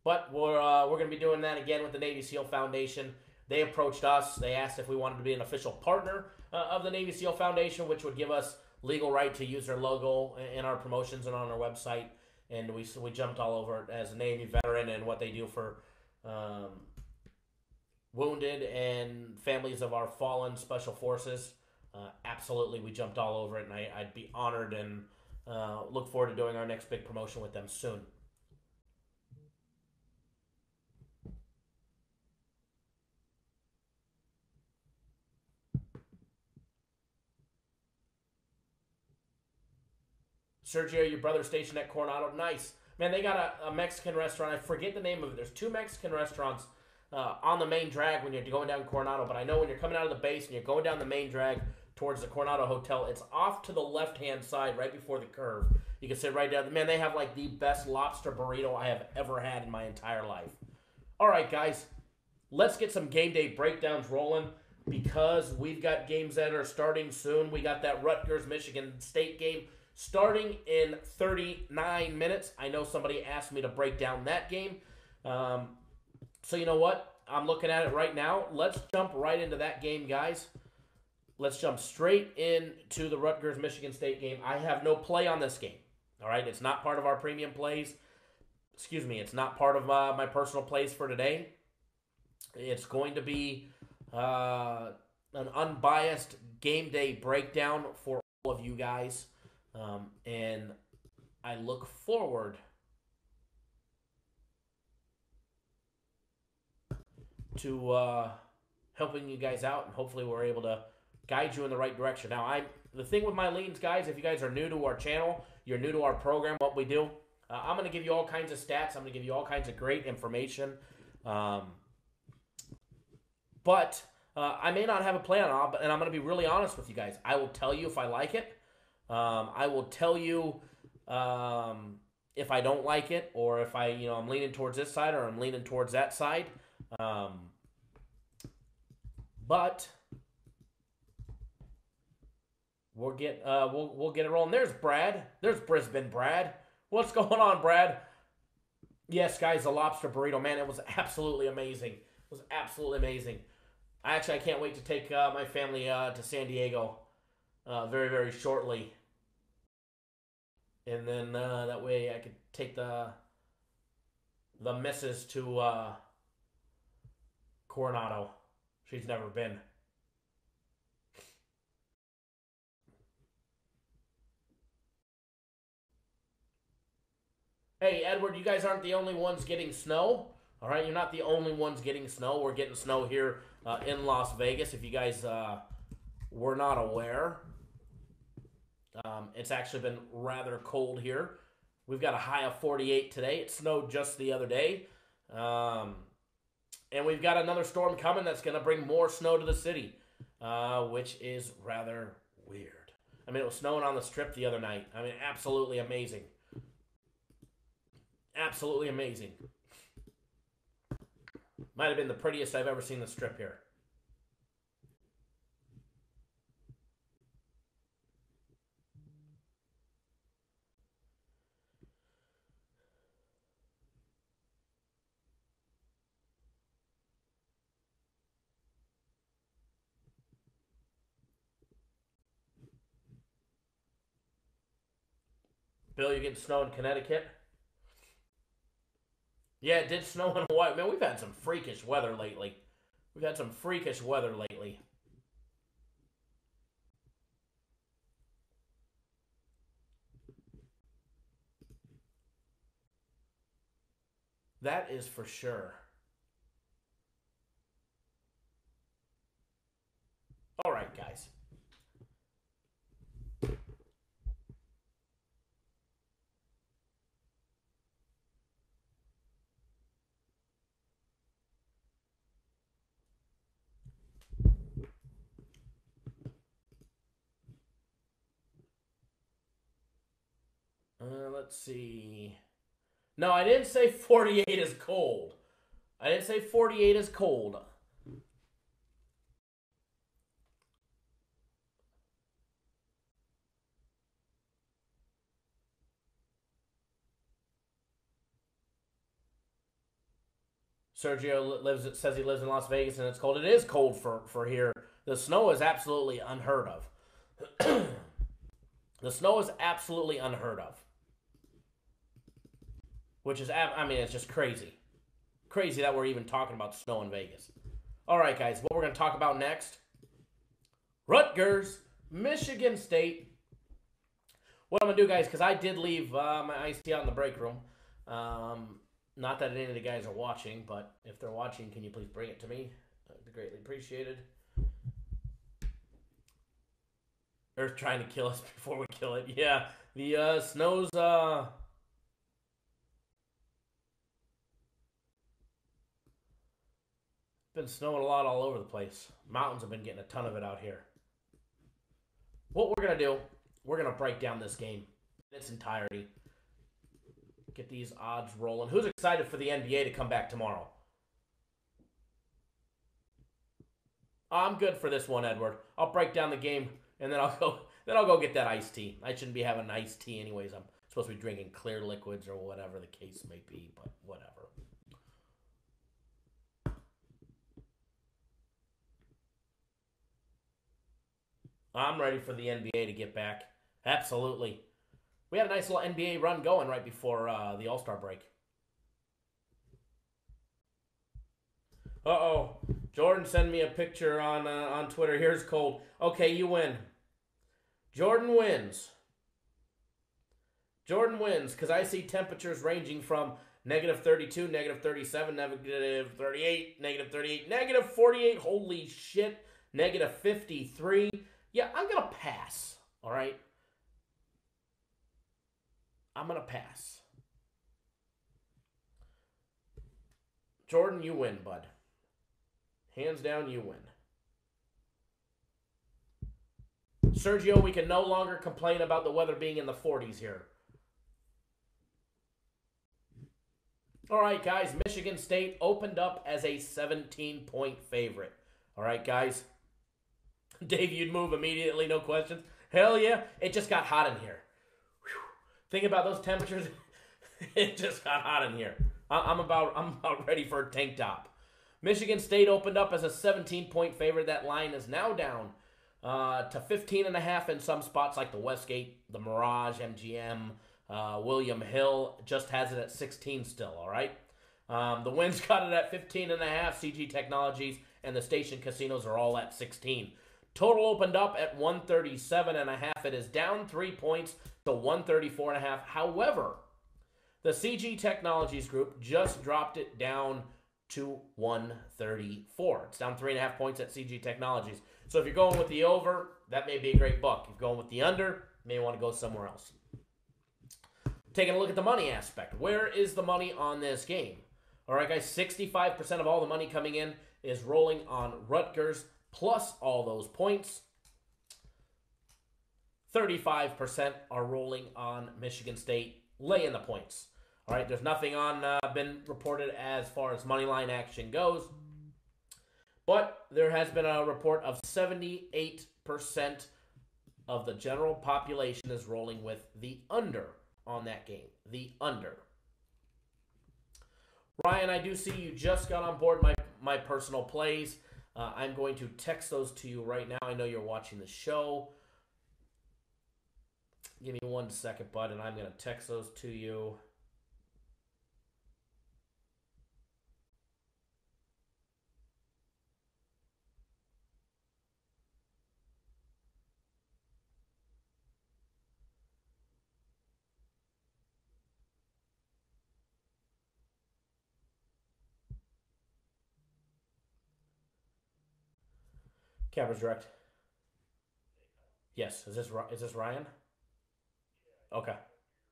But we're going to be doing that again with the Navy SEAL Foundation. They approached us. They asked if we wanted to be an official partner of the Navy SEAL Foundation, which would give us legal right to use their logo in our promotions and on our website. And we jumped all over it as a Navy veteran and what they do for wounded and families of our fallen special forces. Absolutely, we jumped all over it, and I'd be honored and look forward to doing our next big promotion with them soon. Sergio, your brother stationed at Coronado. Nice. Man, they got a Mexican restaurant. I forget the name of it. There's 2 Mexican restaurants on the main drag when you're going down Coronado. But I know when you're coming out of the base and you're going down the main drag towards the Coronado Hotel, it's off to the left-hand side right before the curve. You can sit right down. Man, they have like the best lobster burrito I have ever had in my entire life. All right, guys. Let's get some game day breakdowns rolling because we've got games that are starting soon. We got that Rutgers-Michigan State game starting in 39 minutes. I know somebody asked me to break down that game. So you know what? I'm looking at it right now. Let's jump right into that game, guys. Let's jump straight into the Rutgers-Michigan State game. I have no play on this game. All right? It's not part of our premium plays. Excuse me. It's not part of my personal plays for today. It's going to be an unbiased game day breakdown for all of you guys. And I look forward to helping you guys out, and hopefully we're able to guide you in the right direction. Now, the thing with my leans, guys, if you guys are new to our channel, you're new to our program, what we do, I'm going to give you all kinds of stats. I'm going to give you all kinds of great information. But I may not have a plan on it, and I'm going to be really honest with you guys. I will tell you if I like it. I will tell you if I don't like it, or if I'm leaning towards this side or I'm leaning towards that side. But we'll get it rolling. There's Brad. There's Brisbane Brad. What's going on, Brad? Yes, guys, the lobster burrito, man, it was absolutely amazing. It was absolutely amazing. I can't wait to take my family to San Diego very, very shortly. And then that way I could take the missus to Coronado. She's never been. Hey, Edward, you guys aren't the only ones getting snow. All right, you're not the only ones getting snow. We're getting snow here in Las Vegas, if you guys were not aware. It's actually been rather cold here. We've got a high of 48 today. It snowed just the other day. And we've got another storm coming that's going to bring more snow to the city, which is rather weird. I mean, it was snowing on the Strip the other night. I mean, absolutely amazing. Absolutely amazing. Might have been the prettiest I've ever seen the Strip here. Bill, you getting snow in Connecticut? Yeah, it did snow in Hawaii. Man, we've had some freakish weather lately. We've had some freakish weather lately. That is for sure. All right, guys. Let's see. No, I didn't say 48 is cold. I didn't say 48 is cold. Sergio says he lives in Las Vegas and it's cold. It is cold for here. The snow is absolutely unheard of. The snow is absolutely unheard of. Which is, I mean, it's just crazy. Crazy that we're even talking about snow in Vegas. All right, guys, what we're going to talk about next. Rutgers, Michigan State. What I'm going to do, guys, because I did leave my iced tea out in the break room. Not that any of the guys are watching, but if they're watching, can you please bring it to me? That'd be greatly appreciated. Earth trying to kill us before we kill it. Yeah, the snow's... been snowing a lot all over the place. Mountains have been getting a ton of it out here. What we're going to do, we're going to break down this game in its entirety. Get these odds rolling. Who's excited for the NBA to come back tomorrow? I'm good for this one, Edward. I'll break down the game and then I'll go get that iced tea. I shouldn't be having iced tea anyways. I'm supposed to be drinking clear liquids or whatever the case may be, but whatever. I'm ready for the NBA to get back. Absolutely. We had a nice little NBA run going right before the All-Star break. Uh-oh. Jordan sent me a picture on Twitter. Here's cold. Okay, you win. Jordan wins. Jordan wins because I see temperatures ranging from negative 32, negative 37, negative 38, negative 38, negative 48. Holy shit. Negative 53. Yeah, I'm going to pass. All right? I'm going to pass. Jordan, you win, bud. Hands down, you win. Sergio, we can no longer complain about the weather being in the 40s here. All right, guys. Michigan State opened up as a 17-point favorite. All right, guys. Dave, you'd move immediately, no questions. Hell yeah. It just got hot in here. Whew. Think about those temperatures. It just got hot in here. I'm about ready for a tank top. Michigan State opened up as a 17-point favorite. That line is now down to 15.5 in some spots like the Westgate, the Mirage, MGM, William Hill just has it at 16 still, all right? The Winds got it at 15.5. CG Technologies and the Station Casinos are all at 16. Total opened up at 137.5. It is down 3 points to 134.5. However, the CG Technologies group just dropped it down to 134. It's down 3.5 points at CG Technologies. So if you're going with the over, that may be a great buck. If you're going with the under, you may want to go somewhere else. Taking a look at the money aspect. Where is the money on this game? All right, guys, 65% of all the money coming in is rolling on Rutgers plus all those points. 35% are rolling on Michigan State laying the points. All right, there's nothing on been reported as far as money line action goes. But there has been a report of 78% of the general population is rolling with the under on that game. The under. Ryan, I do see you just got on board my personal plays. I'm going to text those to you right now. I know you're watching the show. Give me 1 second, bud, and I'm going to text those to you. Cameras direct. Yes. Is this Ryan? Okay.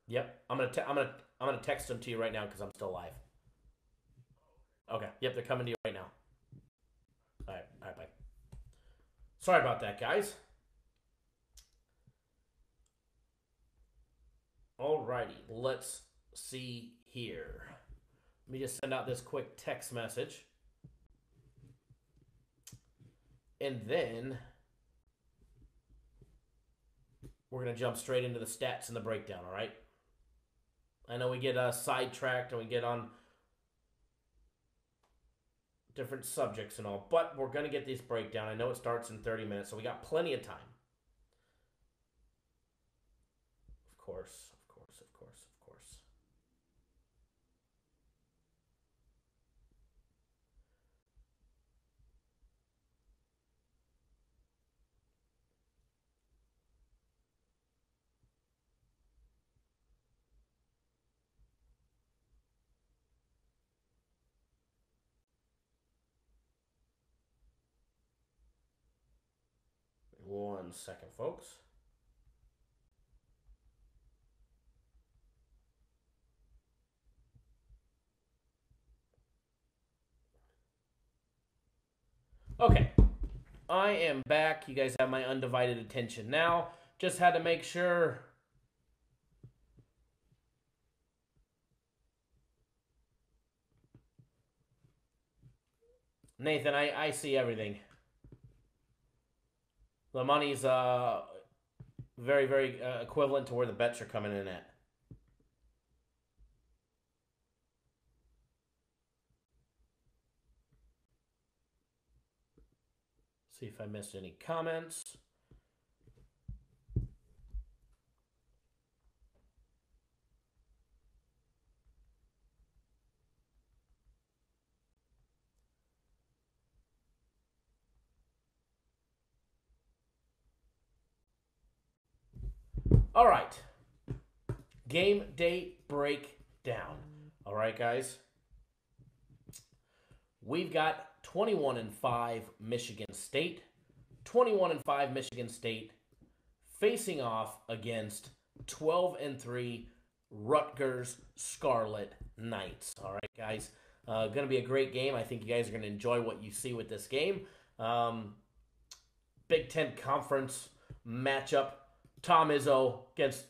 Yep. I'm gonna text them to you right now because I'm still live. Okay. Yep. They're coming to you right now. All right. All right. Bye. Sorry about that, guys. Alrighty. Let's see here. Let me just send out this quick text message. And then we're going to jump straight into the stats and the breakdown, all right? I know we get sidetracked and we get on different subjects and all, but we're going to get this breakdown. I know it starts in 30 minutes, so we got plenty of time. Of course. 1 second, folks. Okay, I am back. You guys have my undivided attention now. Just had to make sure. Nathan, I see everything. The money's very, very equivalent to where the bets are coming in at. See if I missed any comments. All right. Game day breakdown. All right, guys. We've got 21-5 Michigan State. 21-5 Michigan State facing off against 12-3 Rutgers Scarlet Knights. All right, guys. Going to be a great game. I think you guys are going to enjoy what you see with this game. Big Ten Conference matchup. Tom Izzo against,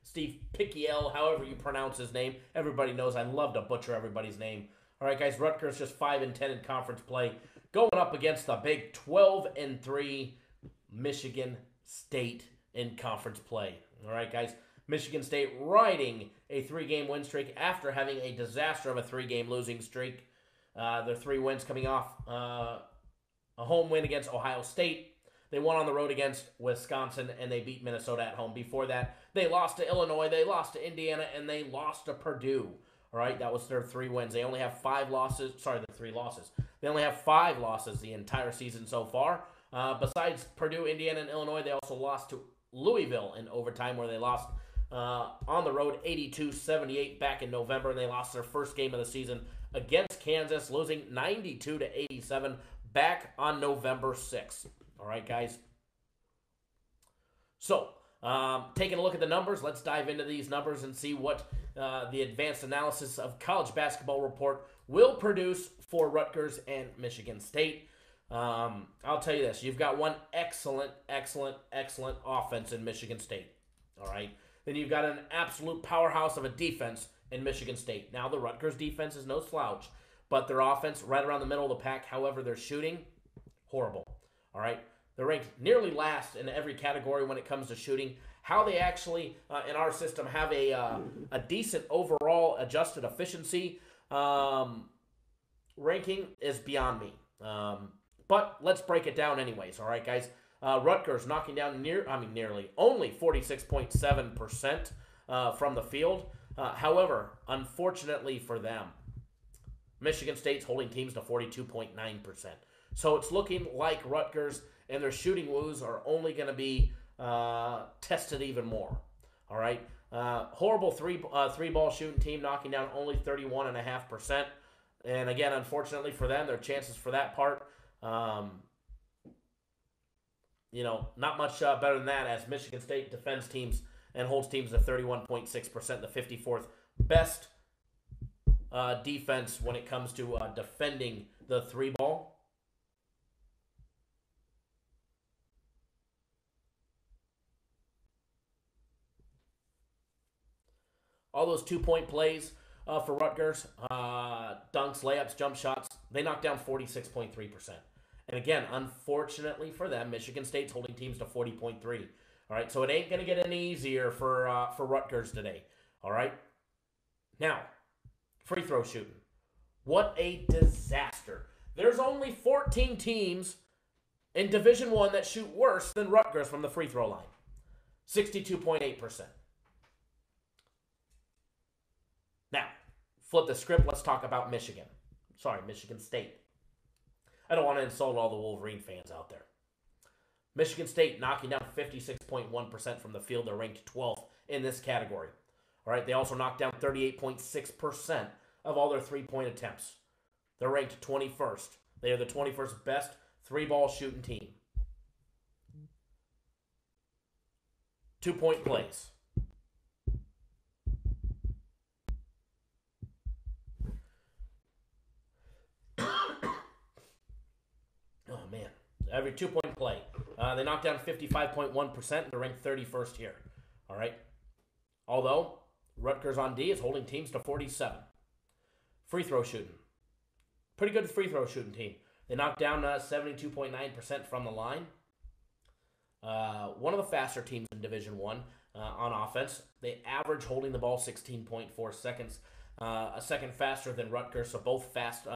Steve Pickiel, however you pronounce his name. Everybody knows I love to butcher everybody's name. All right, guys, Rutgers just 5-10 in conference play, going up against the big 12-3 Michigan State in conference play. All right, guys. Michigan State riding a 3-game win streak after having a disaster of a 3-game losing streak. Their 3 wins coming off a home win against Ohio State. They won on the road against Wisconsin, and they beat Minnesota at home. Before that, they lost to Illinois, they lost to Indiana, and they lost to Purdue. All right, that was their 3 wins. They only have 5 losses. Sorry, the 3 losses. They only have 5 losses the entire season so far. Besides Purdue, Indiana, and Illinois, they also lost to Louisville in overtime, where they lost on the road 82-78 back in November. They lost their first game of the season against Kansas, losing 92-87 back on November 6th. All right, guys. So, taking a look at the numbers, let's dive into these numbers and see what the advanced analysis of college basketball report will produce for Rutgers and Michigan State. I'll tell you this. You've got one excellent offense in Michigan State. All right. Then you've got an absolute powerhouse of a defense in Michigan State. Now, the Rutgers defense is no slouch, but their offense right around the middle of the pack. However, their shooting, horrible. All right. They're ranked nearly last in every category when it comes to shooting. How they actually, in our system, have a decent overall adjusted efficiency ranking is beyond me. But let's break it down anyways. All right, guys. Rutgers knocking down nearly only 46.7% from the field. However, unfortunately for them, Michigan State's holding teams to 42.9%. So it's looking like Rutgers and their shooting woes are only going to be tested even more. All right. Horrible three-ball shooting team, knocking down only 31.5%. And again, unfortunately for them, their chances for that part, not much better than that, as Michigan State defends teams and holds teams to 31.6%, the 54th best defense when it comes to defending the 3-ball. All those 2-point plays for Rutgers, dunks, layups, jump shots, they knocked down 46.3%. And again, unfortunately for them, Michigan State's holding teams to 40.3. All right, so it ain't going to get any easier for Rutgers today. All right? Now, free throw shooting. What a disaster. There's only 14 teams in Division I that shoot worse than Rutgers from the free throw line. 62.8%. Now, flip the script. Let's talk about Michigan State. I don't want to insult all the Wolverine fans out there. Michigan State knocking down 56.1% from the field. They're ranked 12th in this category. All right, they also knocked down 38.6% of all their 3-point attempts. They're ranked 21st. They are the 21st best 3-ball shooting team. 2-point plays. Oh, man. Every 2-point play. They knocked down 55.1%, and they're ranked 31st here. All right? Although, Rutgers on D is holding teams to 47. Free throw shooting. Pretty good free throw shooting team. They knocked down 72.9% from the line. One of the faster teams in Division I on offense. They average holding the ball 16.4 seconds. A second faster than Rutgers, so both fast,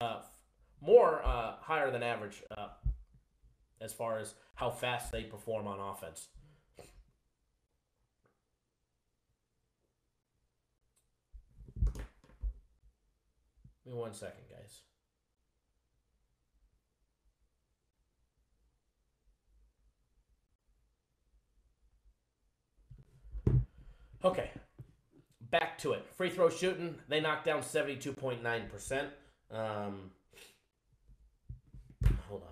higher than average as far as how fast they perform on offense. Give me 1 second, guys. Okay, back to it. Free throw shooting, they knocked down 72.9%. Hold on.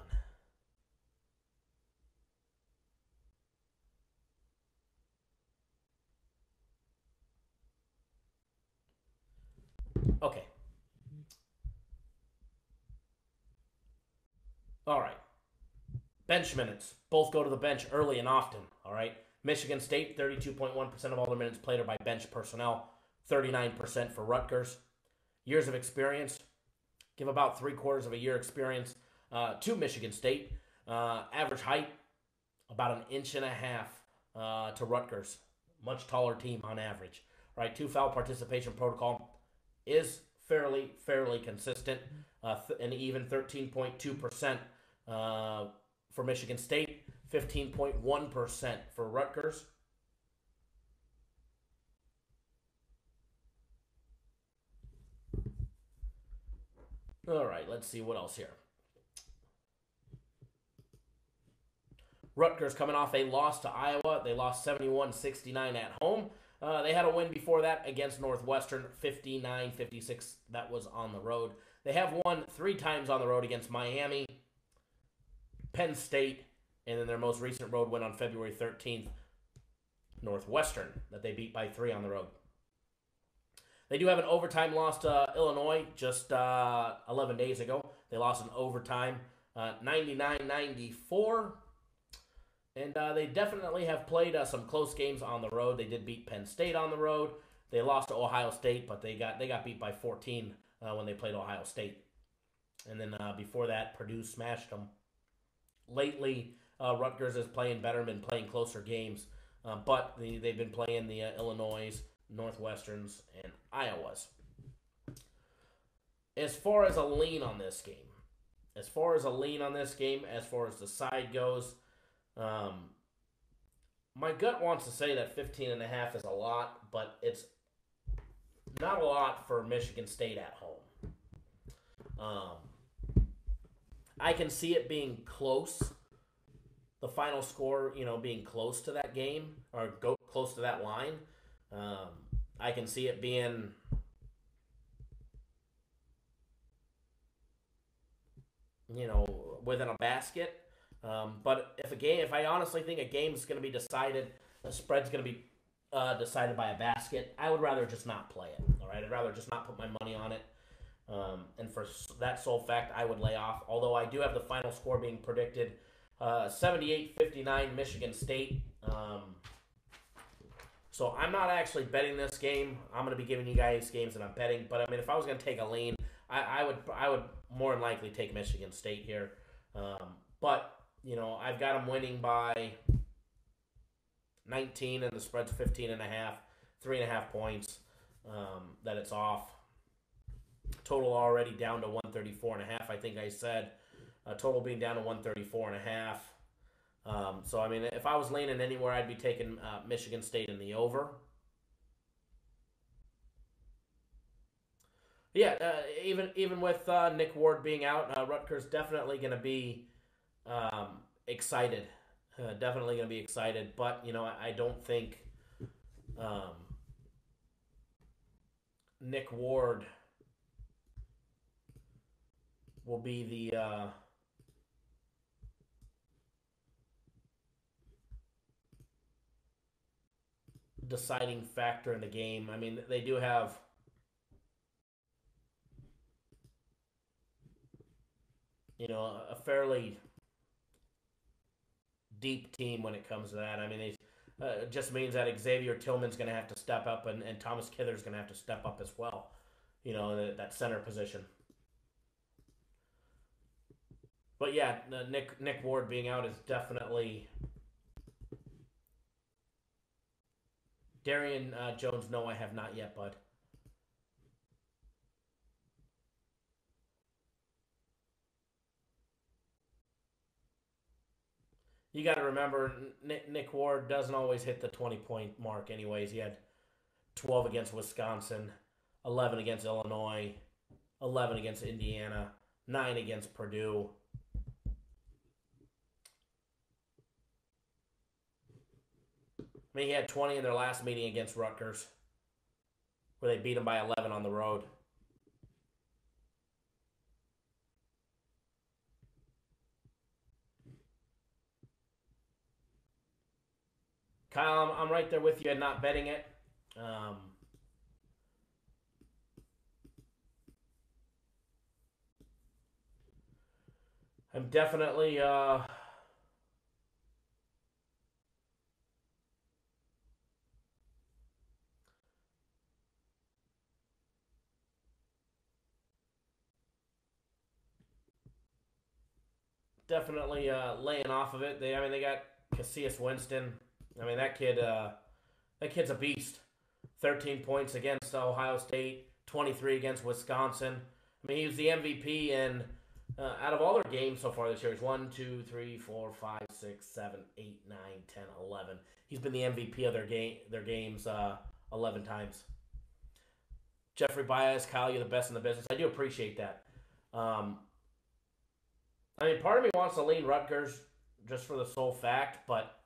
Okay. All right. Bench minutes. Both go to the bench early and often. All right. Michigan State, 32.1% of all their minutes played are by bench personnel. 39% for Rutgers. Years of experience. Give about 3/4 of a year experience to Michigan State. Average height, about an inch and a half to Rutgers. Much taller team on average. Right, 2 foul participation protocol is fairly consistent, and even 13.2% for Michigan State, 15.1% for Rutgers. All right, let's see what else here. Rutgers coming off a loss to Iowa. They lost 71-69 at home. They had a win before that against Northwestern, 59-56. That was on the road. They have won 3 times on the road against Miami, Penn State, and then their most recent road win on February 13th, Northwestern, that they beat by 3 on the road. They do have an overtime loss to Illinois just 11 days ago. They lost in overtime, 99-94. And they definitely have played some close games on the road. They did beat Penn State on the road. They lost to Ohio State, but they got beat by 14 when they played Ohio State. And then before that, Purdue smashed them. Lately, Rutgers is playing better, been playing closer games. But they've been playing the Illinois, Northwesterns, and Iowas. As far as a lean on this game, as far as the side goes, my gut wants to say that 15.5 is a lot, but it's not a lot for Michigan State at home. I can see it being close. The final score, being close to that game or go close to that line. I can see it being within a basket. But if I honestly think a game is going to be decided, the spread's going to be decided by a basket, I would rather just not play it. All right, I'd rather just not put my money on it. And for that sole fact, I would lay off. Although I do have the final score being predicted, 78-59 Michigan State. So I'm not actually betting this game. I'm going to be giving you guys games that I'm betting. But I mean, if I was going to take a lean, I would more than likely take Michigan State here. But I've got them winning by 19, and the spread's 15.5, 3.5 points. That it's off. Total already down to 134.5. I think I said total being down to 134.5. So I mean, if I was leaning anywhere, I'd be taking Michigan State in the over. Yeah, even with Nick Ward being out, Rutgers definitely going to be excited. Definitely going to be excited, but I don't think Nick Ward will be the deciding factor in the game. I mean, they do have a fairly deep team when it comes to that. I mean, it just means that Xavier Tillman's going to have to step up, and Thomas Kither's going to have to step up as well. That center position. But yeah, Nick Ward being out is definitely. Darian Jones, no, I have not yet, bud. You got to remember, Nick Ward doesn't always hit the 20-point mark anyways. He had 12 against Wisconsin, 11 against Illinois, 11 against Indiana, 9 against Purdue. I mean, he had 20 in their last meeting against Rutgers, where they beat him by 11 on the road. Kyle, I'm right there with you and not betting it. I'm definitely laying off of it. They got Cassius Winston. I mean, that kid's a beast. 13 points against Ohio State, 23 against Wisconsin. I mean, he was the MVP and out of all their games so far this year. He's 1, 2, 3, 4, 5, 6, 7, 8, 9, 10, 11. He's been the MVP of their games 11 times. Jeffrey Baez, Kyle, you're the best in the business. I do appreciate that. I mean, part of me wants to lean Rutgers just for the sole fact, but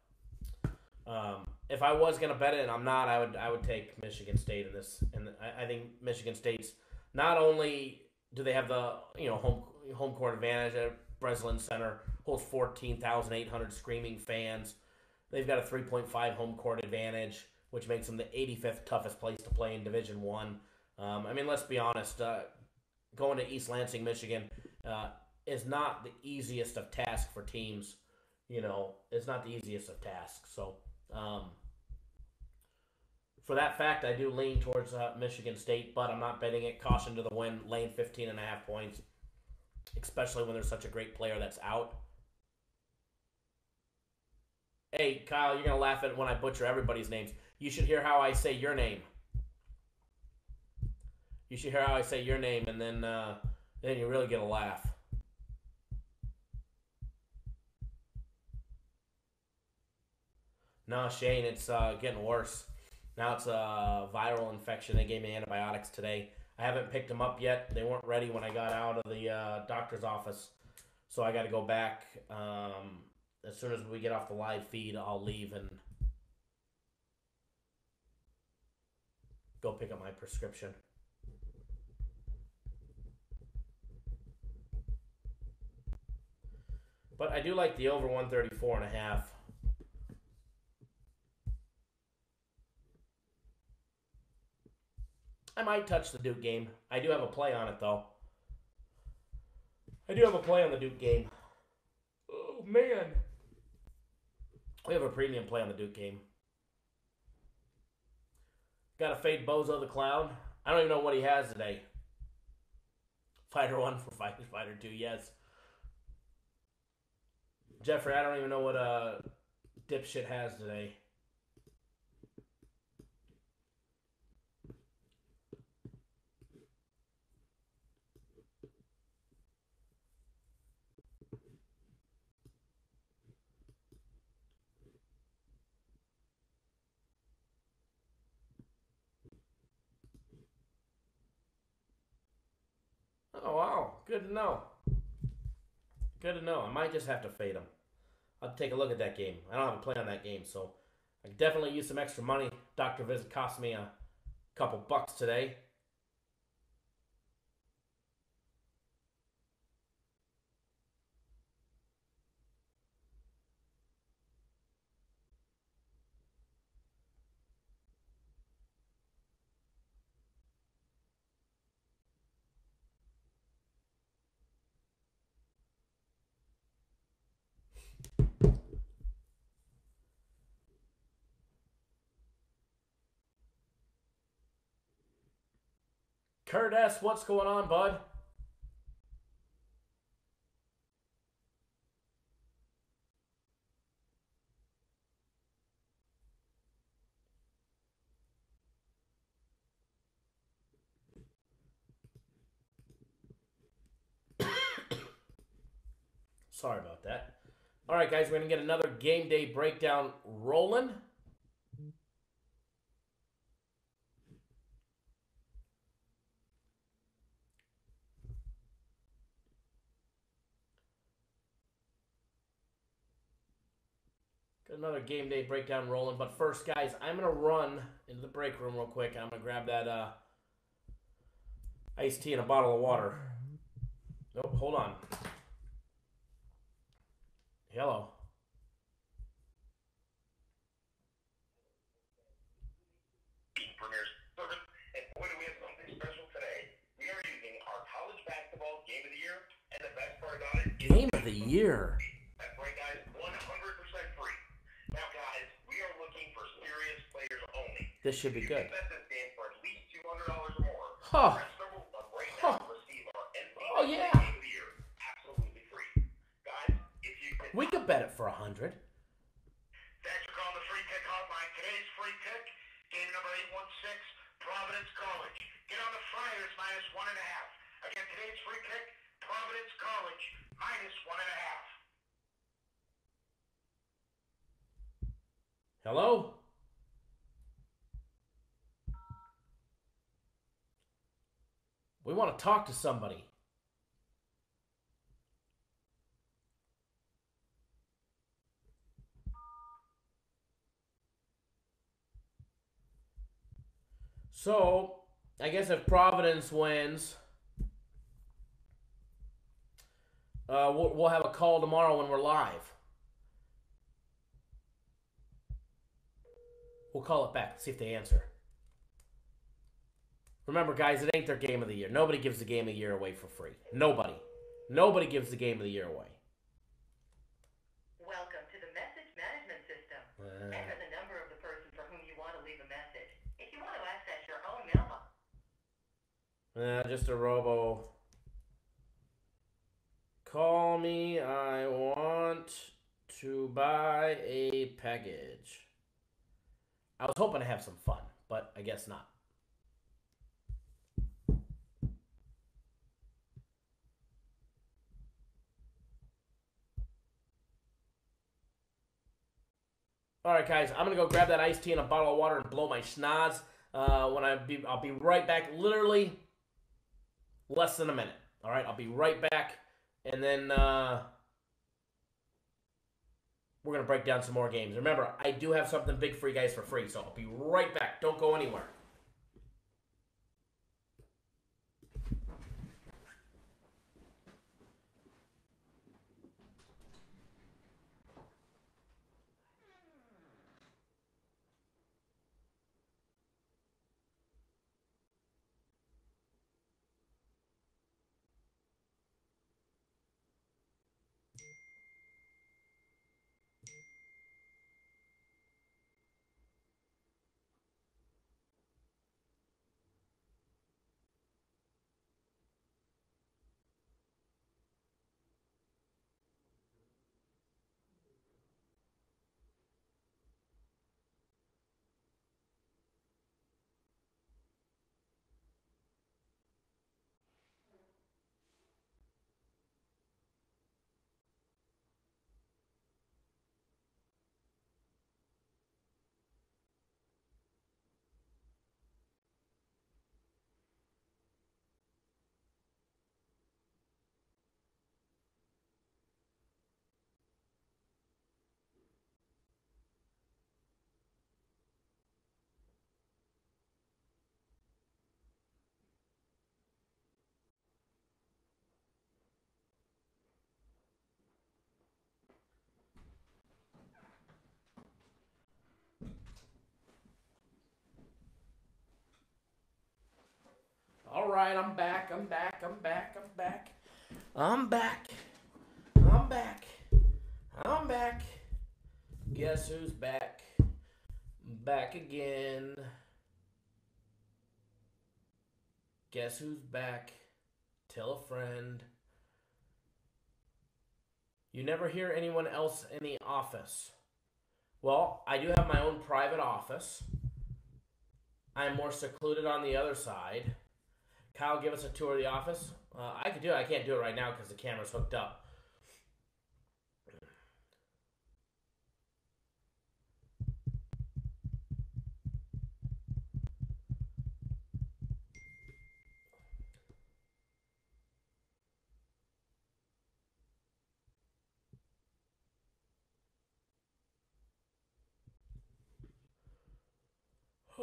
if I was going to bet it, and I'm not, I would take Michigan State in this. And I think Michigan State's not only do they have the home court advantage at Breslin Center, holds 14,800 screaming fans. They've got a 3.5 home court advantage, which makes them the 85th toughest place to play in Division One. I mean, let's be honest. Going to East Lansing, Michigan, is not the easiest of tasks for teams. It's not the easiest of tasks. So, for that fact, I do lean towards Michigan State, but I'm not betting it. Caution to the wind, laying 15.5 points, especially when there's such a great player that's out. Hey, Kyle, you're going to laugh at when I butcher everybody's names. You should hear how I say your name. You should hear how I say your name, and then you really get a laugh. No, Shane, it's getting worse. Now it's a viral infection. They gave me antibiotics today. I haven't picked them up yet. They weren't ready when I got out of the doctor's office. So I got to go back. As soon as we get off the live feed, I'll leave and go pick up my prescription. But I do like the over 134.5. I might touch the Duke game. I do have a play on it, though. I do have a play on the Duke game. Oh, man. We have a premium play on the Duke game. Got to fade Bozo the Clown. I don't even know what he has today. Fighter 1 for Fighter 2, yes. Jeffrey, I don't even know what dipshit has today. Oh, wow. Good to know. Good to know. I might just have to fade him. I'll take a look at that game. I don't have a play on that game, so I could definitely use some extra money. Doctor visit cost me a couple bucks today. Kurt S., what's going on, bud? Sorry about that. All right, guys, we're going to get another game day breakdown rolling. Another game day breakdown rolling. But first, guys, I'm going to run into the break room real quick. I'm going to grab that iced tea and a bottle of water. Nope, hold on. Hello. Premier service, and boy, do we have something special today. We are using our college basketball game of the year, and the best part about it is game of the year. That's right, guys, 100% free. Now, guys, we are looking for serious players only. This should be good. Bet this game for at least $200 or more. Huh. Press number 1 right now to receive our NCAA Oh, yeah. game of the year absolutely free. Guys, if you can... We could bet it for 100. free kick, Providence College, -1.5. Hello? We want to talk to somebody. So, I guess if Providence wins, we'll have a call tomorrow when we're live. We'll call it back, see if they answer. Remember, guys, it ain't their game of the year. Nobody gives the game of the year away for free. Nobody. Nobody gives the game of the year away. Welcome to the message management system. Enter the number of the person for whom you want to leave a message. If you want to access your own mailbox. Just a robo. Call me. I want to buy a package. I was hoping to have some fun, but I guess not. All right, guys, I'm gonna go grab that iced tea and a bottle of water and blow my schnoz. I'll be right back. Literally less than a minute. All right, I'll be right back, and then we're gonna break down some more games. Remember, I do have something big for you guys for free, so I'll be right back. Don't go anywhere. All right, I'm back. Guess who's back? Back again. Guess who's back? Tell a friend. You never hear anyone else in the office. Well, I do have my own private office. I'm more secluded on the other side. Kyle, give us a tour of the office. I could do it. I can't do it right now because the camera's hooked up.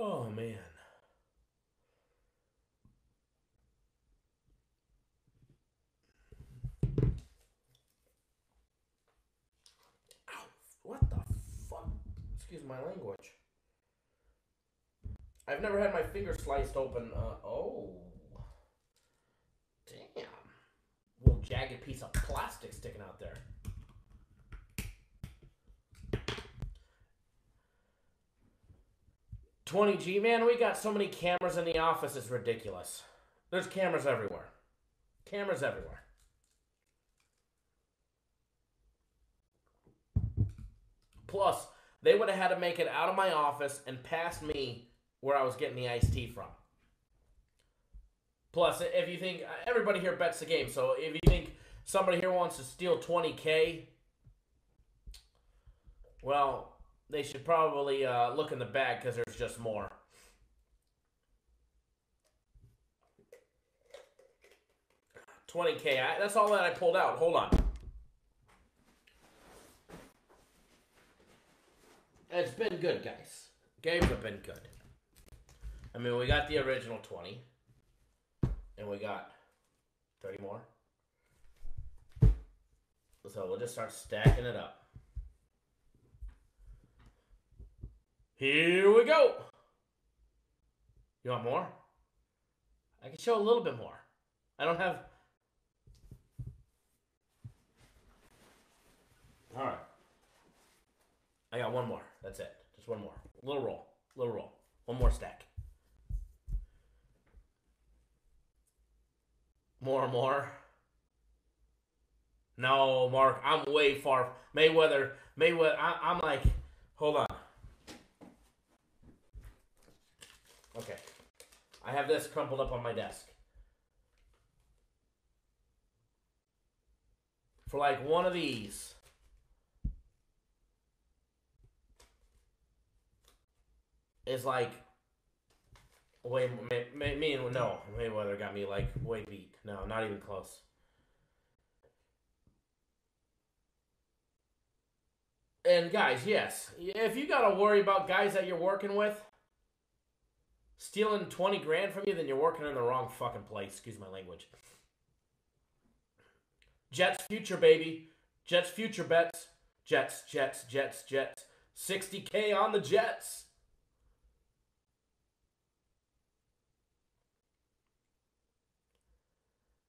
Oh, man. Ow, what the fuck? Excuse my language. I've never had my finger sliced open. Oh. Damn. Little jagged piece of plastic sticking out there. $20G, man, we got so many cameras in the office, it's ridiculous. There's cameras everywhere. Cameras everywhere. Plus, they would have had to make it out of my office and past me where I was getting the iced tea from. Plus, if you think everybody here bets the game, so if you think somebody here wants to steal $20K, well, they should probably look in the bag because there's just more. $20K. That's all that I pulled out. Hold on. It's been good, guys. Games have been good. I mean, we got the original 20. And we got 30 more. So we'll just start stacking it up. Here we go. You want more? I can show a little bit more. I don't have... All right. I got one more. That's it. Just one more. Little roll. Little roll. One more stack. More. No, Mark, I'm way far. Mayweather, I'm like, hold on. Okay. I have this crumpled up on my desk. For like one of these. Is like, Mayweather got me like way beat. No, not even close. And guys, yes, if you got to worry about guys that you're working with stealing 20 grand from you, then you're working in the wrong fucking place. Excuse my language. Jets future, baby. Jets future bets. Jets. 60K on the Jets.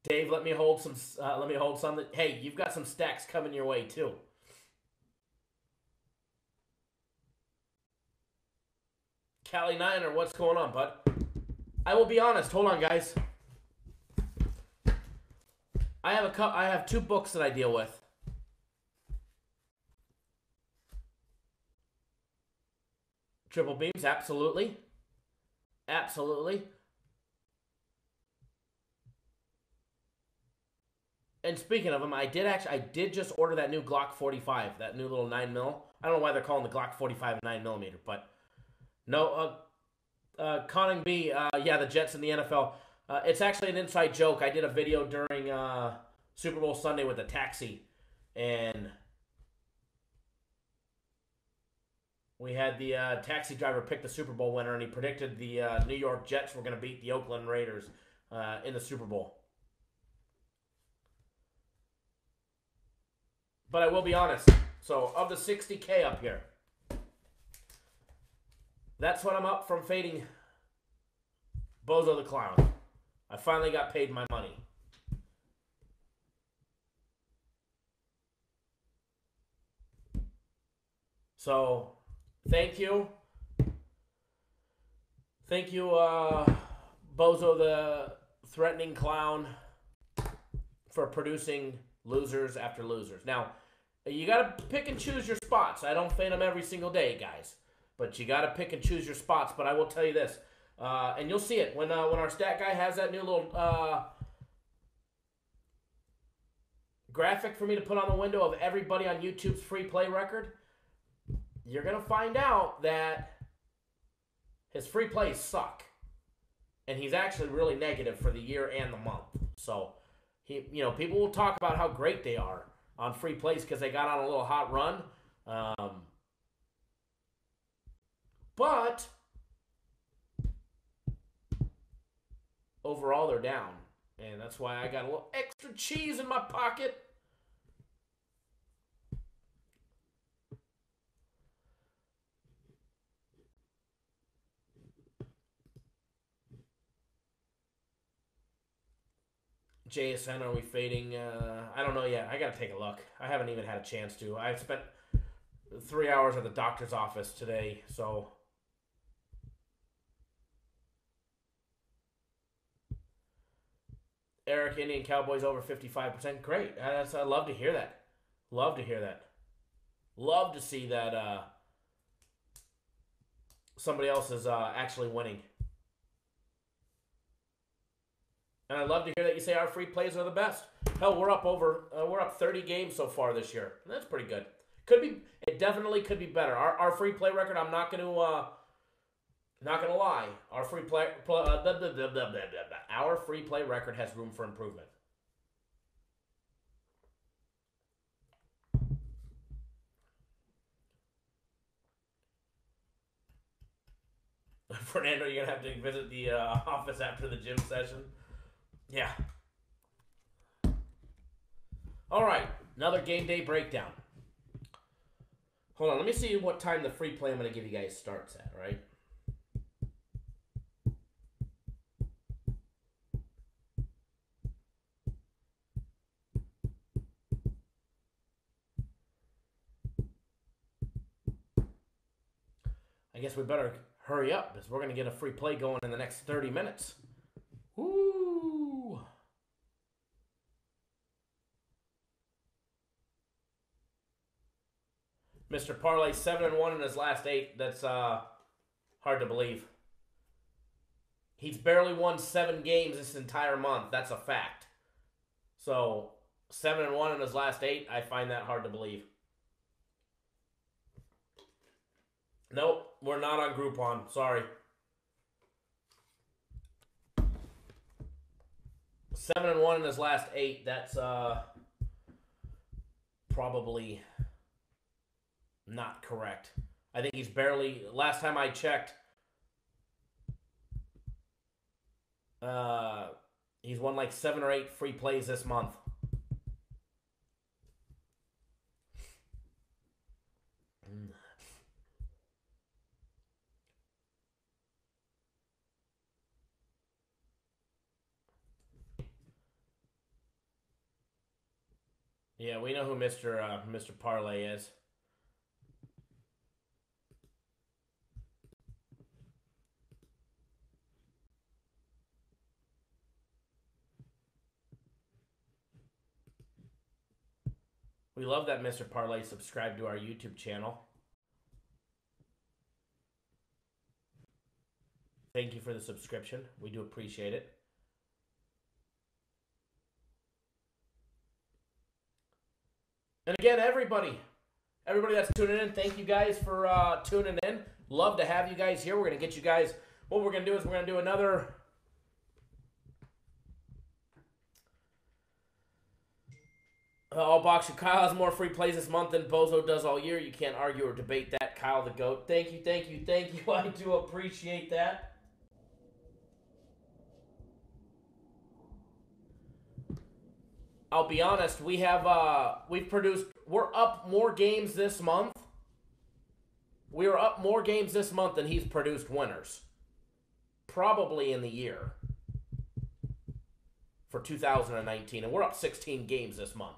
Dave, let me hold some. Hey, you've got some stacks coming your way too. Cali Niner, what's going on, bud? I will be honest. Hold on, guys. I have two books that I deal with. Triple beams, absolutely. And speaking of them, I did just order that new Glock 45, that new little 9mm. I don't know why they're calling the Glock 45 a 9mm, but no, Conning B, yeah, the Jets in the NFL. It's actually an inside joke. I did a video during Super Bowl Sunday with a taxi, and we had the taxi driver pick the Super Bowl winner, and he predicted the New York Jets were going to beat the Oakland Raiders in the Super Bowl. But I will be honest. So, of the 60K up here, that's what I'm up from fading Bozo the Clown. I finally got paid my money. So, thank you. Thank you, Bozo the Threatening Clown, for producing losers after losers. Now, you got to pick and choose your spots. I don't fade them every single day, guys. But you got to pick and choose your spots. But I will tell you this, and you'll see it when our stat guy has that new little graphic for me to put on the window of everybody on YouTube's free play record. You're going to find out that his free plays suck. And he's actually really negative for the year and the month. So, people will talk about how great they are on free plays because they got on a little hot run. But overall, they're down. And that's why I got a little extra cheese in my pocket. JSN, are we fading? I don't know yet. I got to take a look. I haven't even had a chance to. I've spent 3 hours at the doctor's office today, so. Eric, Indian Cowboys over 55%. Great. I love to hear that. Love to hear that. Love to see that somebody else is actually winning. And I love to hear that you say our free plays are the best. Hell, we're up 30 games so far this year. That's pretty good. It definitely could be better. Our free play record, I'm not gonna lie. Our free play record has room for improvement. Fernando, you're gonna have to visit the office after the gym session. Yeah. All right, another game day breakdown. Hold on, let me see what time the free play I'm going to give you guys starts at, right? I guess we better hurry up because we're going to get a free play going in the next 30 minutes. Woo! Mr. Parlay 7-1 in his last 8. That's hard to believe. He's barely won 7 games this entire month. That's a fact. So 7-1 in his last 8. I find that hard to believe. Nope, we're not on Groupon. Sorry. 7-1 in his last 8. That's probably not correct. I think he's barely. Last time I checked, he's won like 7 or 8 free plays this month. Yeah, we know who Mr. Parlay is. We love that Mr. Parlay subscribed to our YouTube channel. Thank you for the subscription. We do appreciate it. And again, everybody that's tuning in, thank you guys for tuning in. Love to have you guys here. We're going to get you guys, what we're going to do is we're going to do another all boxing. Kyle has more free plays this month than Bozo does all year. You can't argue or debate that. Kyle the GOAT. Thank you. I do appreciate that. I'll be honest, we're up more games this month. We are up more games this month than he's produced winners. Probably in the year. For 2019. And we're up 16 games this month.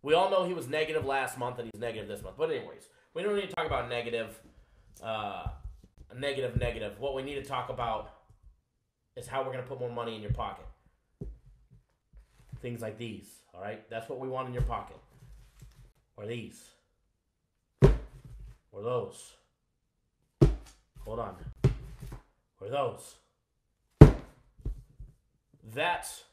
We all know he was negative last month and he's negative this month. But anyways, we don't need to talk about negative. What we need to talk about is how we're going to put more money in your pocket. Things like these, all right? That's what we want in your pocket. Or these. Or those. Hold on. Or those. That's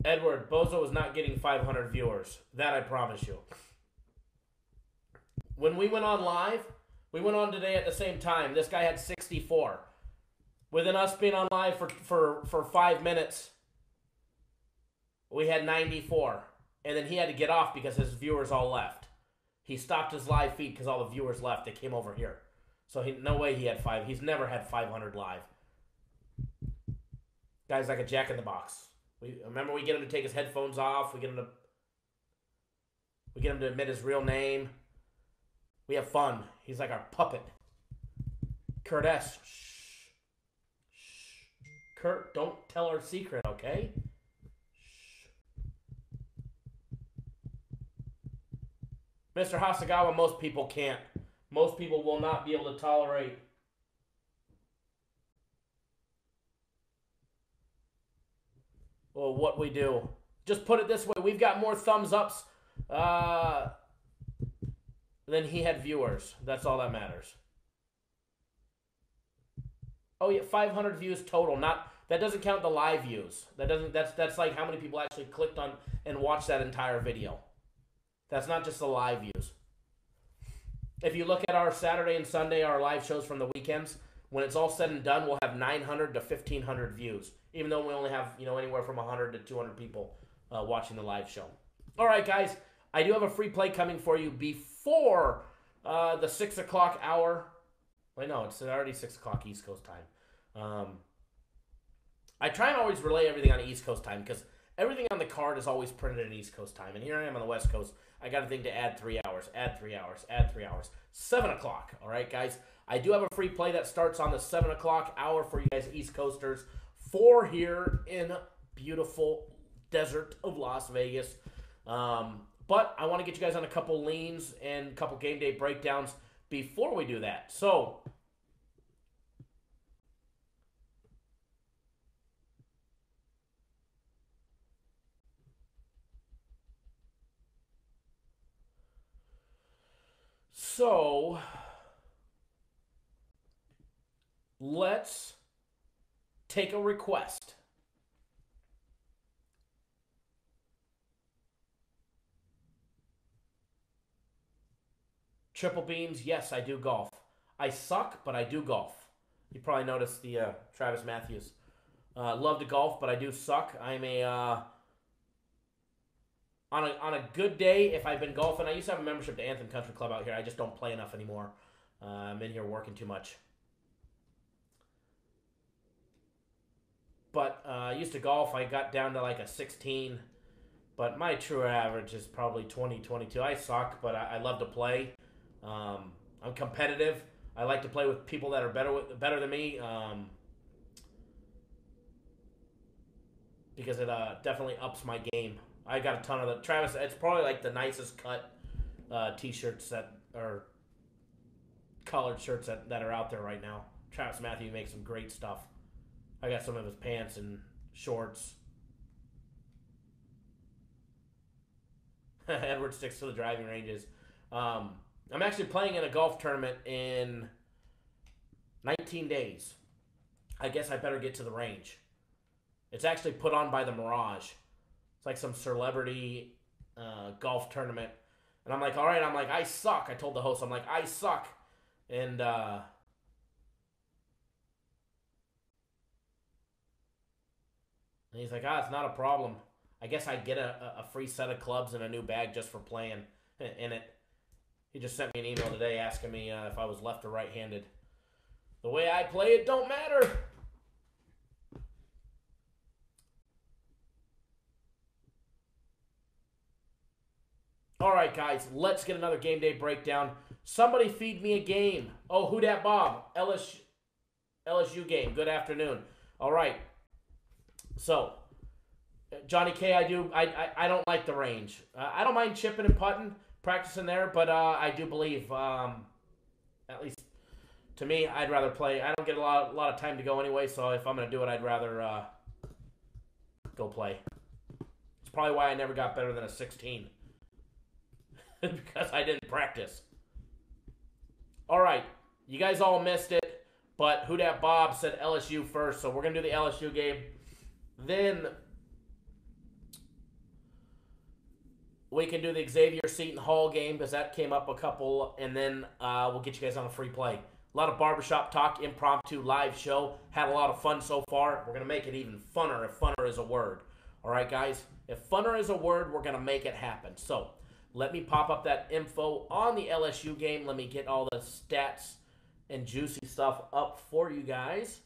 Edward, Bozo is not getting 500 viewers. That I promise you. When we went on live, we went on today at the same time. This guy had 64. Within us being on live for 5 minutes, we had 94. And then he had to get off because his viewers all left. He stopped his live feed because all the viewers left. They came over here. So no way he had 5. He's never had 500 live. Guy's like a jack in the box. Remember we get him to take his headphones off. We get him to admit his real name. We have fun. He's like our puppet. Kurt S. Shh. Kurt, don't tell our secret, okay? Mr. Hasagawa, most people can't. Most people will not be able to tolerate. Well, what we do. just put it this way. We've got more thumbs ups than he had viewers. That's all that matters. Oh yeah, 500 views total. That doesn't count the live views. That's like how many people actually clicked on and watched that entire video. That's not just the live views. If you look at our Saturday and Sunday, our live shows from the weekends, when it's all said and done, we'll have 900 to 1,500 views, even though we only have anywhere from 100 to 200 people watching the live show. All right, guys, I do have a free play coming for you before the 6 o'clock hour. Wait, no, it's already 6 o'clock East Coast time. I try and always relay everything on East Coast time because everything on the card is always printed at East Coast time. And here I am on the West Coast. I got a thing to add 3 hours, add 3 hours, add 3 hours. 7 o'clock, all right, guys? I do have a free play that starts on the 7 o'clock hour for you guys East Coasters. 4 here in beautiful desert of Las Vegas. But I want to get you guys on a couple leans and a couple game day breakdowns before we do that. So, let's take a request. Triple beams, yes, I do golf. I suck, but I do golf. You probably noticed the Travis Matthews. Love to golf, but I do suck. I'm on a good day, if I've been golfing, I used to have a membership to Anthem Country Club out here. I just don't play enough anymore. I'm in here working too much. But I used to golf. I got down to like a 16. But my true average is probably 20, 22. I suck, but I love to play. I'm competitive. I like to play with people that are better than me. Because it definitely ups my game. I got a ton of the Travis. It's probably like the nicest cut t-shirts that are colored shirts that are out there right now. Travis Matthew makes some great stuff. I got some of his pants and shorts. Edward sticks to the driving ranges. I'm actually playing in a golf tournament in 19 days. I guess I better get to the range. It's actually put on by the Mirage. It's like some celebrity golf tournament. And I'm like, all right, I suck. I told the host, I'm like, I suck. And he's like, it's not a problem. I guess I get a free set of clubs and a new bag just for playing in it. He just sent me an email today asking me if I was left or right-handed. The way I play it don't matter. All right, guys, let's get another game day breakdown. Somebody feed me a game. Oh, who dat Bob? LSU game. Good afternoon. All right. So, Johnny K, I don't like the range. I don't mind chipping and putting, practicing there, but I do believe, at least to me, I'd rather play. I don't get a lot of time to go anyway, so if I'm going to do it, I'd rather go play. It's probably why I never got better than a 16. Because I didn't practice. All right. You guys all missed it, but Who Dat Bob said LSU first, so we're going to do the LSU game. Then we can do the Xavier Seton Hall game because that came up a couple, and then we'll get you guys on a free play. A lot of barbershop talk, impromptu live show. Had a lot of fun so far. We're going to make it even funner if funner is a word. All right, guys? If funner is a word, we're going to make it happen. So let me pop up that info on the LSU game. Let me get all the stats and juicy stuff up for you guys.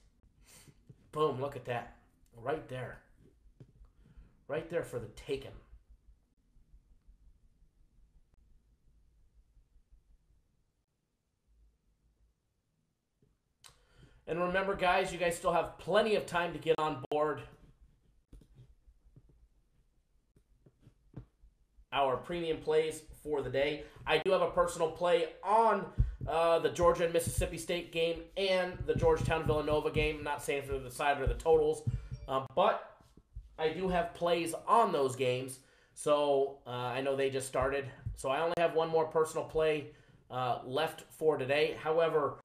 Boom, look at that. Right there. Right there for the taking. And remember, guys, you guys still have plenty of time to get on board our premium plays for the day. I do have a personal play on the Georgia and Mississippi State game and the Georgetown-Villanova game. I'm not saying for the side or the totals, but I do have plays on those games. So I know they just started. So I only have one more personal play left for today. However,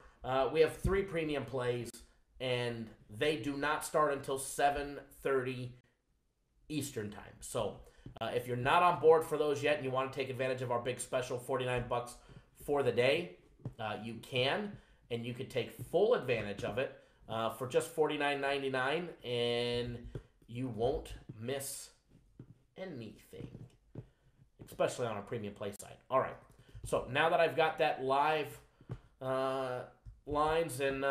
we have 3 premium plays, and they do not start until 7:30 Eastern time. So if you're not on board for those yet and you want to take advantage of our big special, $49 for the day, you can, and you could take full advantage of it for just $49.99, and you won't miss anything, especially on a premium play site. All right, so now that I've got that live lines and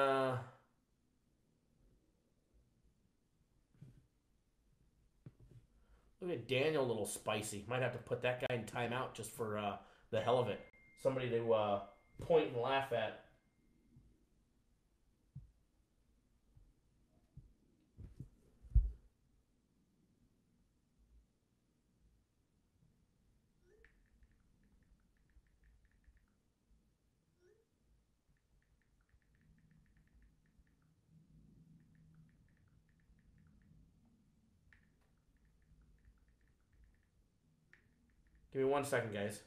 look at Daniel, a little spicy. Might have to put that guy in timeout just for the hell of it. Somebody to point and laugh at. Give me 1 second, guys.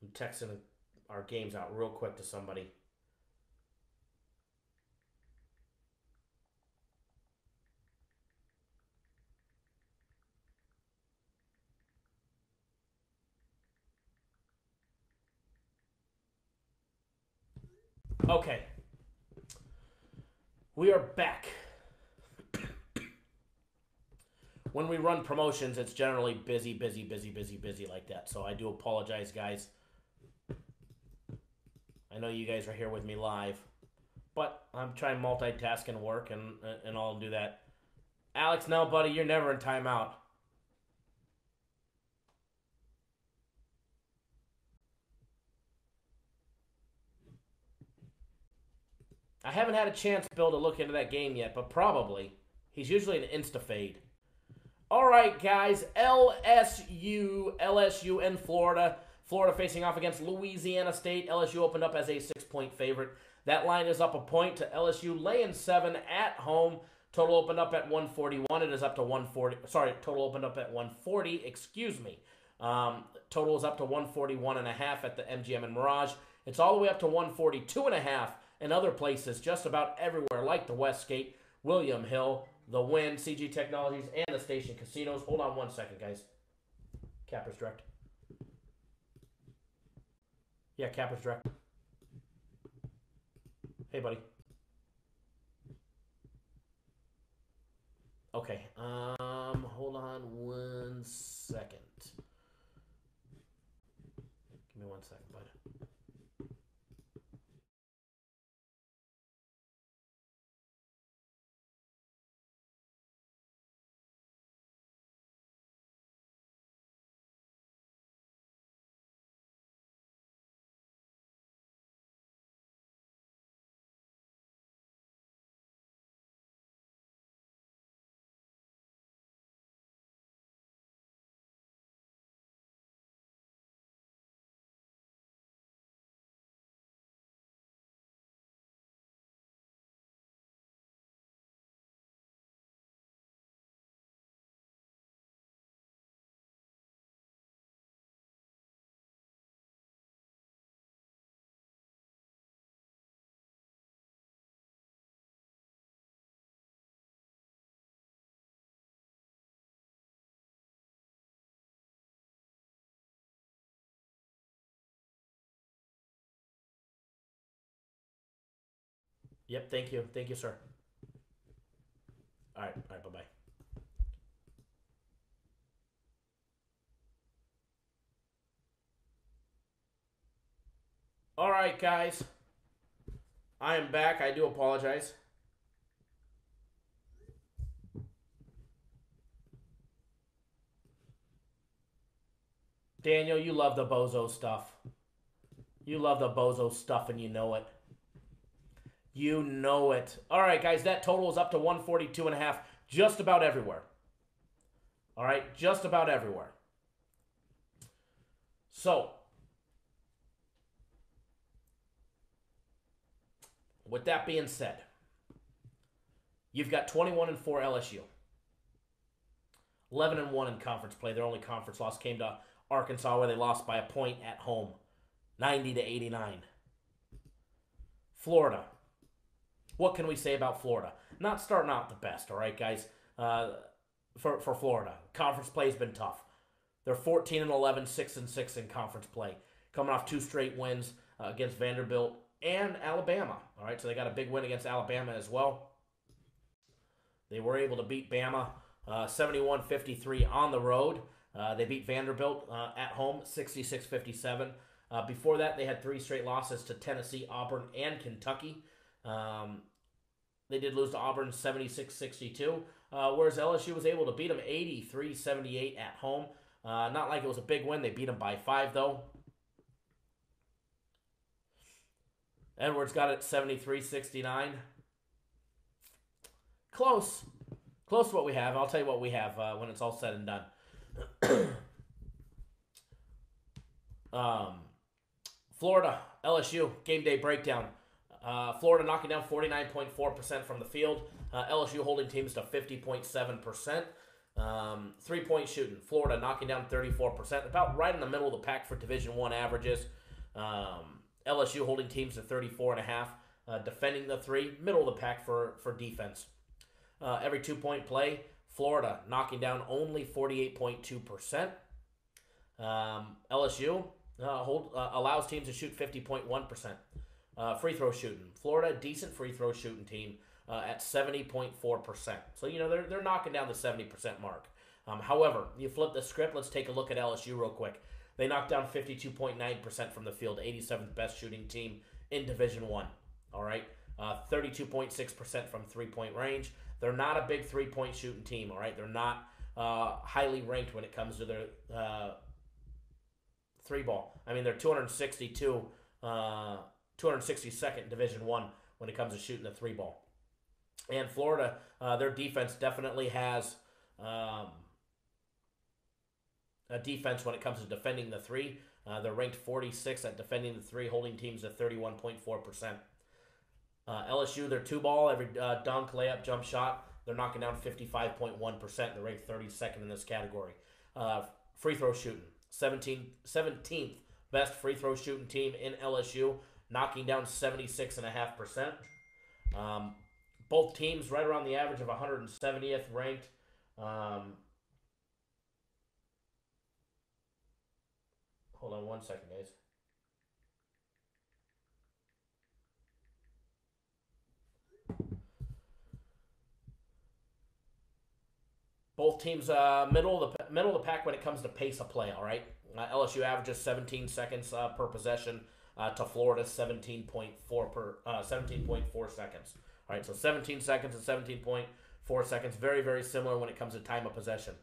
I'm texting our games out real quick to somebody. Okay. We are back. When we run promotions, it's generally busy like that. So I do apologize, guys. I know you guys are here with me live, but I'm trying to multitask and work and all do that. Alex, no, buddy, you're never in timeout. I haven't had a chance, Bill, to look into that game yet, but probably. He's usually an insta-fade. All right, guys, LSU in Florida. Florida facing off against Louisiana State. LSU opened up as a 6-point favorite. That line is up a point to LSU laying 7 at home. Total opened up at 141. It is up to 140. Sorry, total opened up at 140. Excuse me. Total is up to 141.5 at the MGM and Mirage. It's all the way up to 142.5 in other places, just about everywhere, like the Westgate, William Hill, the Wynn, CG Technologies, and the Station Casinos. Hold on 1 second, guys. Cappers Direct. Yeah, Cappers Direct. Hey, buddy. Okay. Hold on 1 second. Give me 1 second, bud. Yep, thank you. Thank you, sir. All right, bye-bye. All right, guys. I am back. I do apologize. Daniel, you love the bozo stuff. You love the bozo stuff and you know it. You know it. All right, guys, that total is up to 142.5 just about everywhere. All right, just about everywhere. So, with that being said, you've got 21-4 LSU. 11-1 in conference play. Their only conference loss came to Arkansas, where they lost by a point at home, 90-89. Florida. What can we say about Florida? Not starting out the best, all right, guys, for Florida. Conference play has been tough. They're 14-11, 6-6 in conference play, coming off 2 straight wins against Vanderbilt and Alabama. All right, so they got a big win against Alabama as well. They were able to beat Bama 71-53 on the road. They beat Vanderbilt at home 66-57. Before that, they had 3 straight losses to Tennessee, Auburn, and Kentucky. They did lose to Auburn 76-62, whereas LSU was able to beat them 83-78 at home. Not like it was a big win. They beat them by 5, though. Edwards got it 73-69. Close. Close to what we have. I'll tell you what we have when it's all said and done. Florida, LSU, game day breakdown. Florida knocking down 49.4% from the field. LSU holding teams to 50.7%. 3-point shooting. Florida knocking down 34%. About right in the middle of the pack for Division I averages. LSU holding teams to 34.5. Defending the 3. Middle of the pack for defense. Every 2-point play, Florida knocking down only 48.2%. LSU allows teams to shoot 50.1%. Free throw shooting. Florida, decent free throw shooting team at 70.4%. So, they're knocking down the 70% mark. However, you flip the script, let's take a look at LSU real quick. They knocked down 52.9% from the field, 87th best shooting team in Division I. All right? 32.6% from three-point range. They're not a big three-point shooting team, all right? They're not highly ranked when it comes to their three ball. I mean, they're 262nd Division I when it comes to shooting the three ball. And Florida, their defense definitely has a defense when it comes to defending the three. They're ranked 46 at defending the three, holding teams at 31.4%. LSU, their two ball, every dunk, layup, jump shot, they're knocking down 55.1%. They're ranked 32nd in this category. Free throw shooting, 17th best free throw shooting team in LSU, knocking down 76.5%. Both teams right around the average of 170th ranked. Hold on one second, guys. Both teams middle of the pack when it comes to pace of play. All right, LSU averages 17 seconds per possession to Florida's 17.4 seconds. All right, so 17 seconds and 17.4 seconds, very, very similar when it comes to time of possession.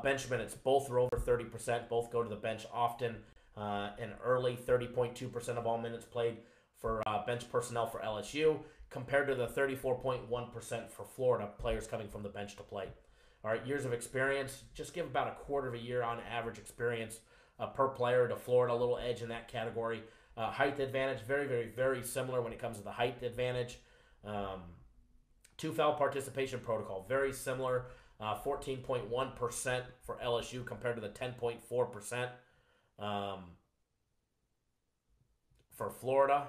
Bench minutes, both are over 30%. Both go to the bench often and early. 30.2% of all minutes played for bench personnel for LSU, compared to the 34.1% for Florida players coming from the bench to play. All right, years of experience, just give about a quarter of a year on average experience per player to Florida, a little edge in that category. Height advantage, very, very, very similar when it comes to the height advantage. Two foul participation protocol, very similar. 14.1% for LSU compared to the 10.4% for Florida.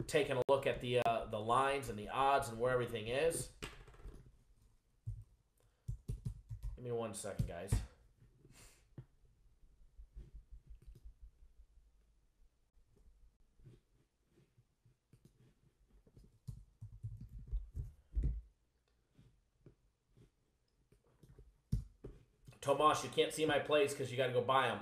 Taking a look at the lines and the odds and where everything is. Give me 1 second, guys. Tomas, you can't see my plays because you got to go buy them.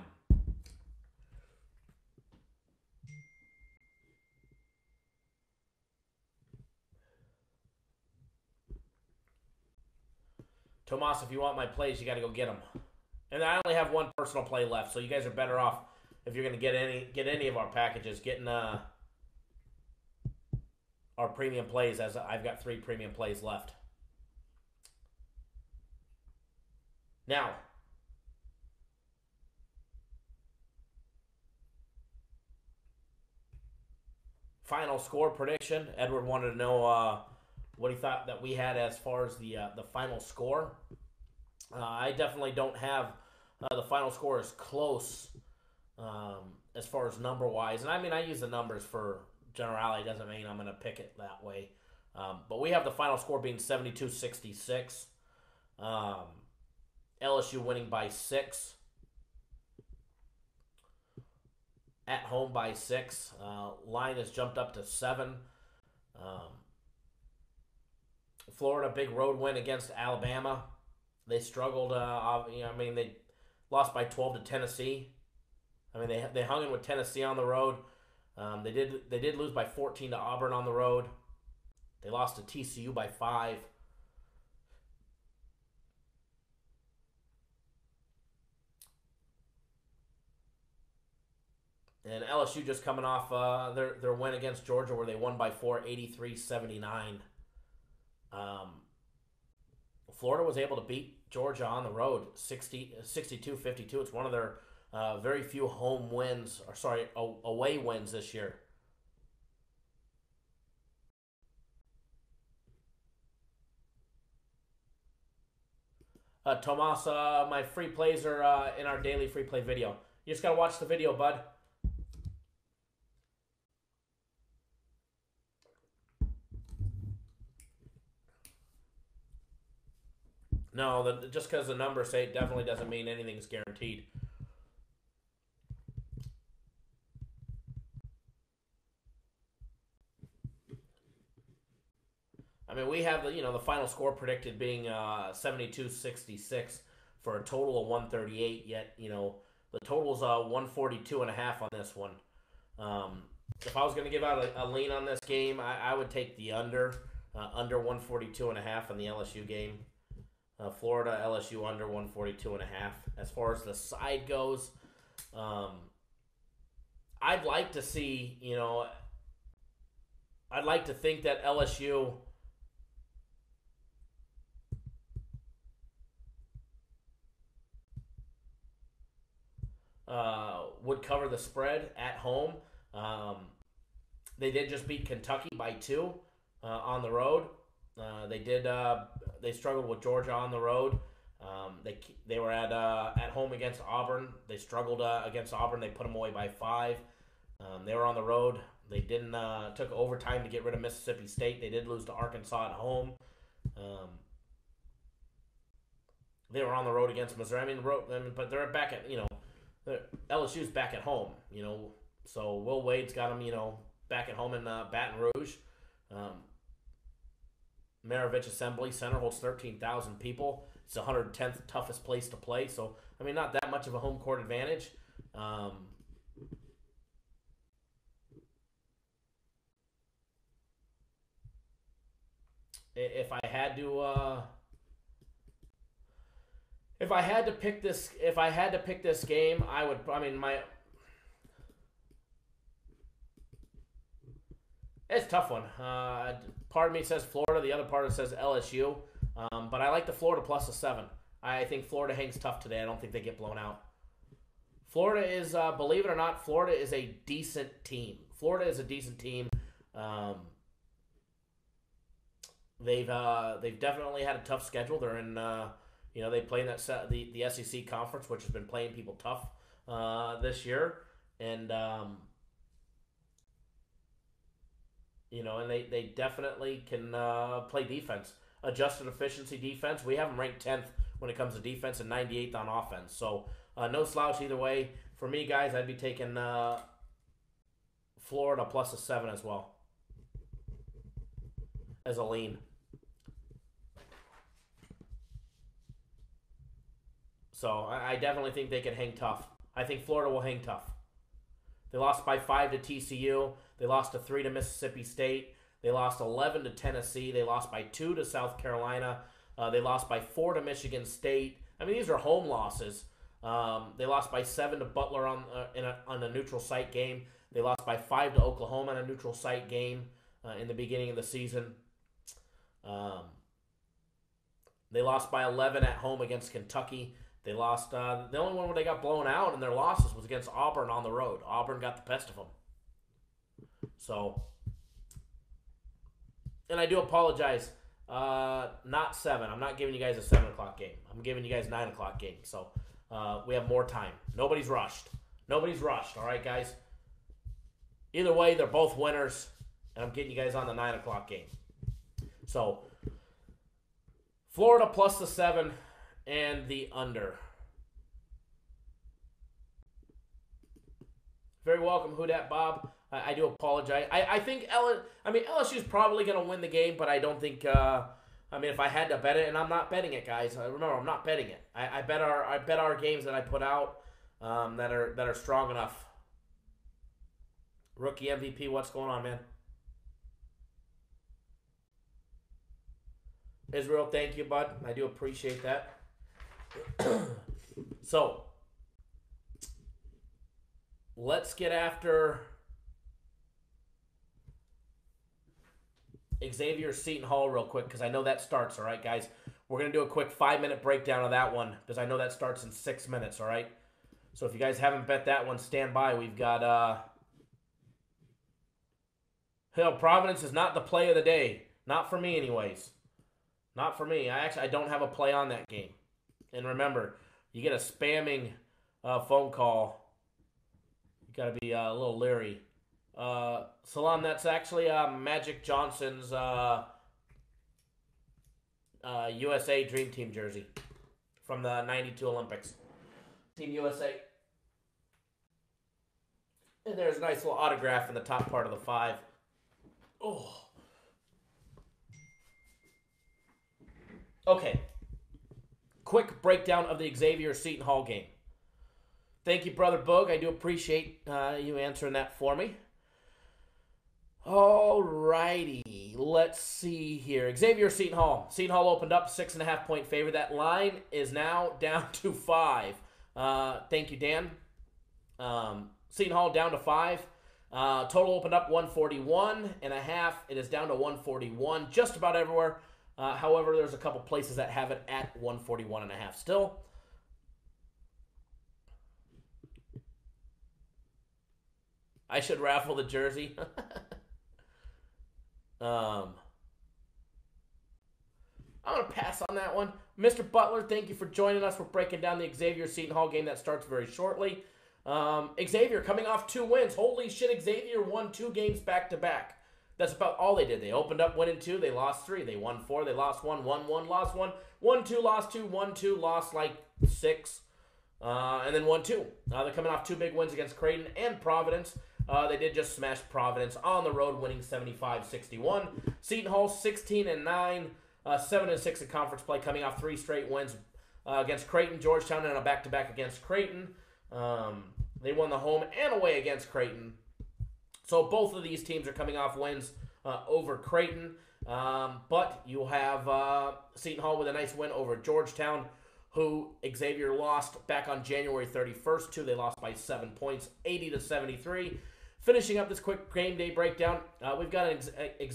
Tomas, if you want my plays, you got to go get them. And I only have one personal play left, so you guys are better off if you're going to get any of our packages, getting our premium plays, as I've got 3 premium plays left. Now, final score prediction. Edward wanted to know what he thought that we had as far as the final score. I definitely don't have the final score as close as far as number-wise. And I mean, I use the numbers for generality. Doesn't mean I'm going to pick it that way. But we have the final score being 72-66. LSU winning by 6. At home by 6. Line has jumped up to 7. Florida, big road win against Alabama. They struggled. They lost by 12 to Tennessee. I mean, they hung in with Tennessee on the road. They did lose by 14 to Auburn on the road. They lost to TCU by 5. And LSU just coming off their win against Georgia, where they won by 4, 83-79. Florida was able to beat Georgia on the road, 62-52. It's one of their very few away wins this year. Tomas, my free plays are in our daily free play video. You just got to watch the video, bud. No, just because the numbers say it definitely doesn't mean anything's guaranteed. I mean, we have the final score predicted being 72-66 for a total of 138. Yet the total's 142.5 on this one. If I was going to give out a lean on this game, I would take the under 142.5 on the LSU game. Florida, LSU under 142.5. As far as the side goes, I'd like to see, I'd like to think that LSU would cover the spread at home. They did just beat Kentucky by 2 on the road. They struggled with Georgia on the road. They were at home against Auburn. They struggled against Auburn. They put them away by 5. They were on the road. They took overtime to get rid of Mississippi State. They did lose to Arkansas at home. They were on the road against Missouri. But they're back at LSU's back at home. So Will Wade's got them back at home in Baton Rouge. Maravich Assembly Center holds 13,000 people. It's the 110th toughest place to play. So, not that much of a home court advantage. If I had to pick this game, I would. It's a tough one. Part of me says Florida, the other part of it says LSU. But I like the Florida plus a 7. I think Florida hangs tough today. I don't think they get blown out. Florida is, believe it or not, Florida is a decent team. They've definitely had a tough schedule. They're in, they play in the SEC conference, which has been playing people tough this year, and and they definitely can play defense. Adjusted efficiency defense. We have them ranked 10th when it comes to defense and 98th on offense. So no slouch either way. For me, guys, I'd be taking Florida plus a 7 as well as a lean. So I definitely think they can hang tough. I think Florida will hang tough. They lost by 5 to TCU. They lost to 3 to Mississippi State. They lost 11 to Tennessee. They lost by 2 to South Carolina. They lost by 4 to Michigan State. These are home losses. They lost by 7 to Butler on a neutral site game. They lost by 5 to Oklahoma in a neutral site game in the beginning of the season. They lost by 11 at home against Kentucky. They lost. The only one where they got blown out in their losses was against Auburn on the road. Auburn got the best of them. So, and I do apologize. Not 7. I'm not giving you guys a 7 o'clock game. I'm giving you guys 9 o'clock game. So we have more time. Nobody's rushed. Nobody's rushed. All right, guys. Either way, they're both winners, and I'm getting you guys on the 9 o'clock game. So, Florida plus the 7 and the under. Very welcome, Who Dat Bob. I do apologize. I think LSU's probably going to win the game, but I don't think. If I had to bet it, and I'm not betting it, guys. Remember, I'm not betting it. I bet our games that I put out that are strong enough. Rookie MVP, what's going on, man? Israel, thank you, bud. I do appreciate that. So, let's get after Xavier Seton Hall real quick, because I know that starts, all right, guys? We're going to do a quick 5-minute breakdown of that one, because I know that starts in 6 minutes, all right? So if you guys haven't bet that one, stand by. We've got, Providence is not the play of the day. Not for me, anyways. Not for me. I don't have a play on that game. And remember, you get a spamming phone call. You got to be a little leery. Salam, that's actually Magic Johnson's USA Dream Team jersey from the 92 Olympics. Team USA. And there's a nice little autograph in the top part of the 5. Oh. Okay. Quick breakdown of the Xavier Seton Hall game. Thank you, Brother Boog. I do appreciate you answering that for me. Alrighty. Let's see here. Xavier Seton Hall. Seton Hall opened up 6.5-point favorite. That line is now down to 5. Thank you, Dan. Seton Hall down to 5. Total opened up 141.5. It is down to 141 just about everywhere. However, there's a couple places that have it at 141.5 still. I should raffle the jersey. I'm going to pass on that one. Mr. Butler, thank you for joining us. We're breaking down the Xavier Seton Hall game that starts very shortly. Xavier coming off 2 wins. Holy shit, Xavier won 2 games back-to-back. That's about all they did. They opened up winning 2. They lost 3. They won 4. They lost 1. Won 1. Lost 1. Won 2. Lost 2. Won 2. Lost like 6. And then won 2. They're coming off 2 big wins against Creighton and Providence. They did just smash Providence on the road, winning 75-61. Seton Hall 16-9, 7-6 in conference play, coming off 3 straight wins against Creighton, Georgetown, and a back-to-back against Creighton. They won the home and away against Creighton. So both of these teams are coming off wins over Creighton. But you have Seton Hall with a nice win over Georgetown, who Xavier lost back on January 31st to. They lost by 7 points, 80-73. Finishing up this quick game day breakdown, we've got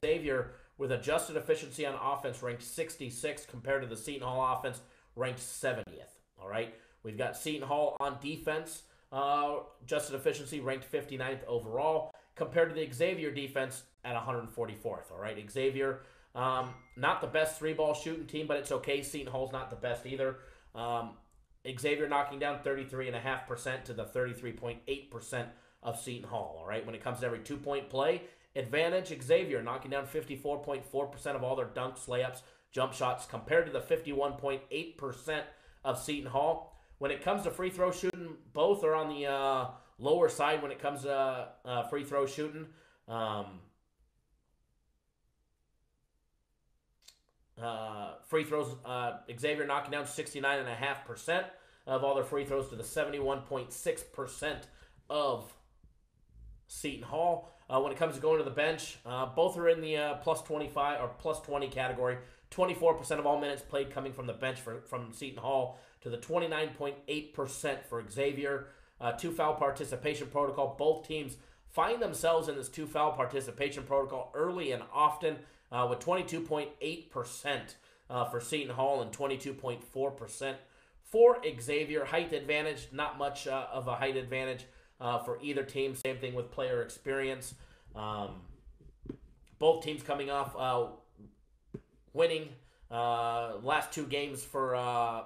Xavier with adjusted efficiency on offense ranked 66 compared to the Seton Hall offense ranked 70th. All right, we've got Seton Hall on defense, adjusted efficiency ranked 59th overall compared to the Xavier defense at 144th. All right, Xavier, not the best 3-ball shooting team, but it's okay. Seton Hall's not the best either. Xavier knocking down 33.5% to the 33.8% of Seton Hall. All right, when it comes to every 2-point play, advantage Xavier knocking down 54.4% of all their dunks, layups, jump shots compared to the 51.8% of Seton Hall. When it comes to free throw shooting, both are on the lower side when it comes to free throw shooting. Free throws, Xavier knocking down 69.5% of all their free throws to the 71.6% of Seton Hall. When it comes to going to the bench, both are in the plus 25 or plus 20 category. 24% of all minutes played coming from the bench from Seton Hall to the 29.8% for Xavier. Two-foul participation protocol. Both teams find themselves in this two-foul participation protocol early and often, with 22.8% for Seton Hall and 22.4% for Xavier. Height advantage, not much of a height advantage for either team. Same thing with player experience. Both teams coming off winning last two games for